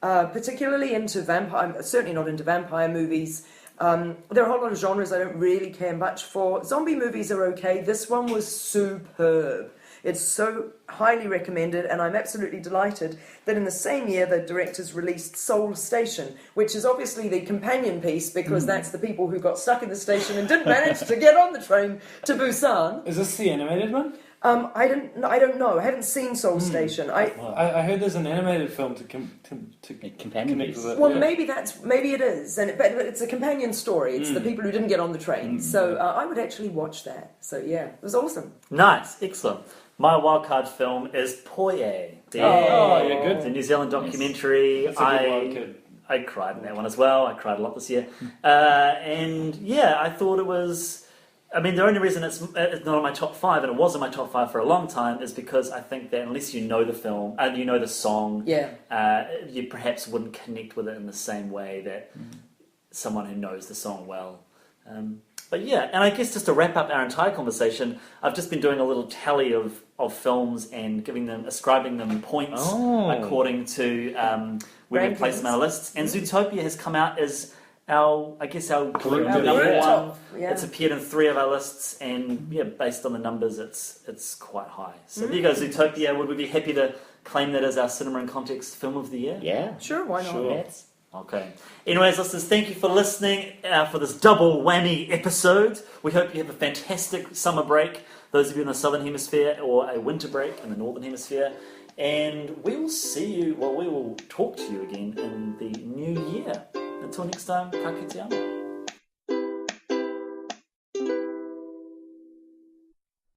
particularly into vampire, I'm certainly not into vampire movies. There are a whole lot of genres I don't really care much for. Zombie movies are okay. This one was superb. It's so highly recommended, and I'm absolutely delighted that in the same year the directors released Seoul Station, which is obviously the companion piece, because that's the people who got stuck in the station and didn't manage to get on the train to Busan. Is this the animated one? I don't know. I haven't seen Seoul Station. I heard there's an animated film to companion connect piece. with it. Well, maybe it is, but it's a companion story. It's the people who didn't get on the train. So I would actually watch that. So yeah, it was awesome. Nice, excellent. My wildcard film is Poye. Yeah, good. It's a New Zealand documentary. It's a good wildcard. I cried in that one as well. I cried a lot this year. And yeah, I thought it was... I mean, the only reason it's not on my top 5, and it was in my top 5 for a long time, is because I think that unless you know the film, and you know the song, you perhaps wouldn't connect with it in the same way that someone who knows the song well. But yeah, and I guess just to wrap up our entire conversation, I've just been doing a little tally of films and ascribing them points according to where we place them on our lists. And Zootopia has come out as our group number one. Yeah. It's appeared in 3 of our lists, and yeah, based on the numbers, it's quite high. So there you go, Zootopia. Would we be happy to claim that as our cinema in context film of the year? Yeah, sure. Why not? Sure. Yes. Okay. Anyways, listeners, thank you for listening for this double whammy episode. We hope you have a fantastic summer break, those of you in the Southern Hemisphere, or a winter break in the Northern Hemisphere. And we will talk to you again in the new year. Until next time, ka kite ana.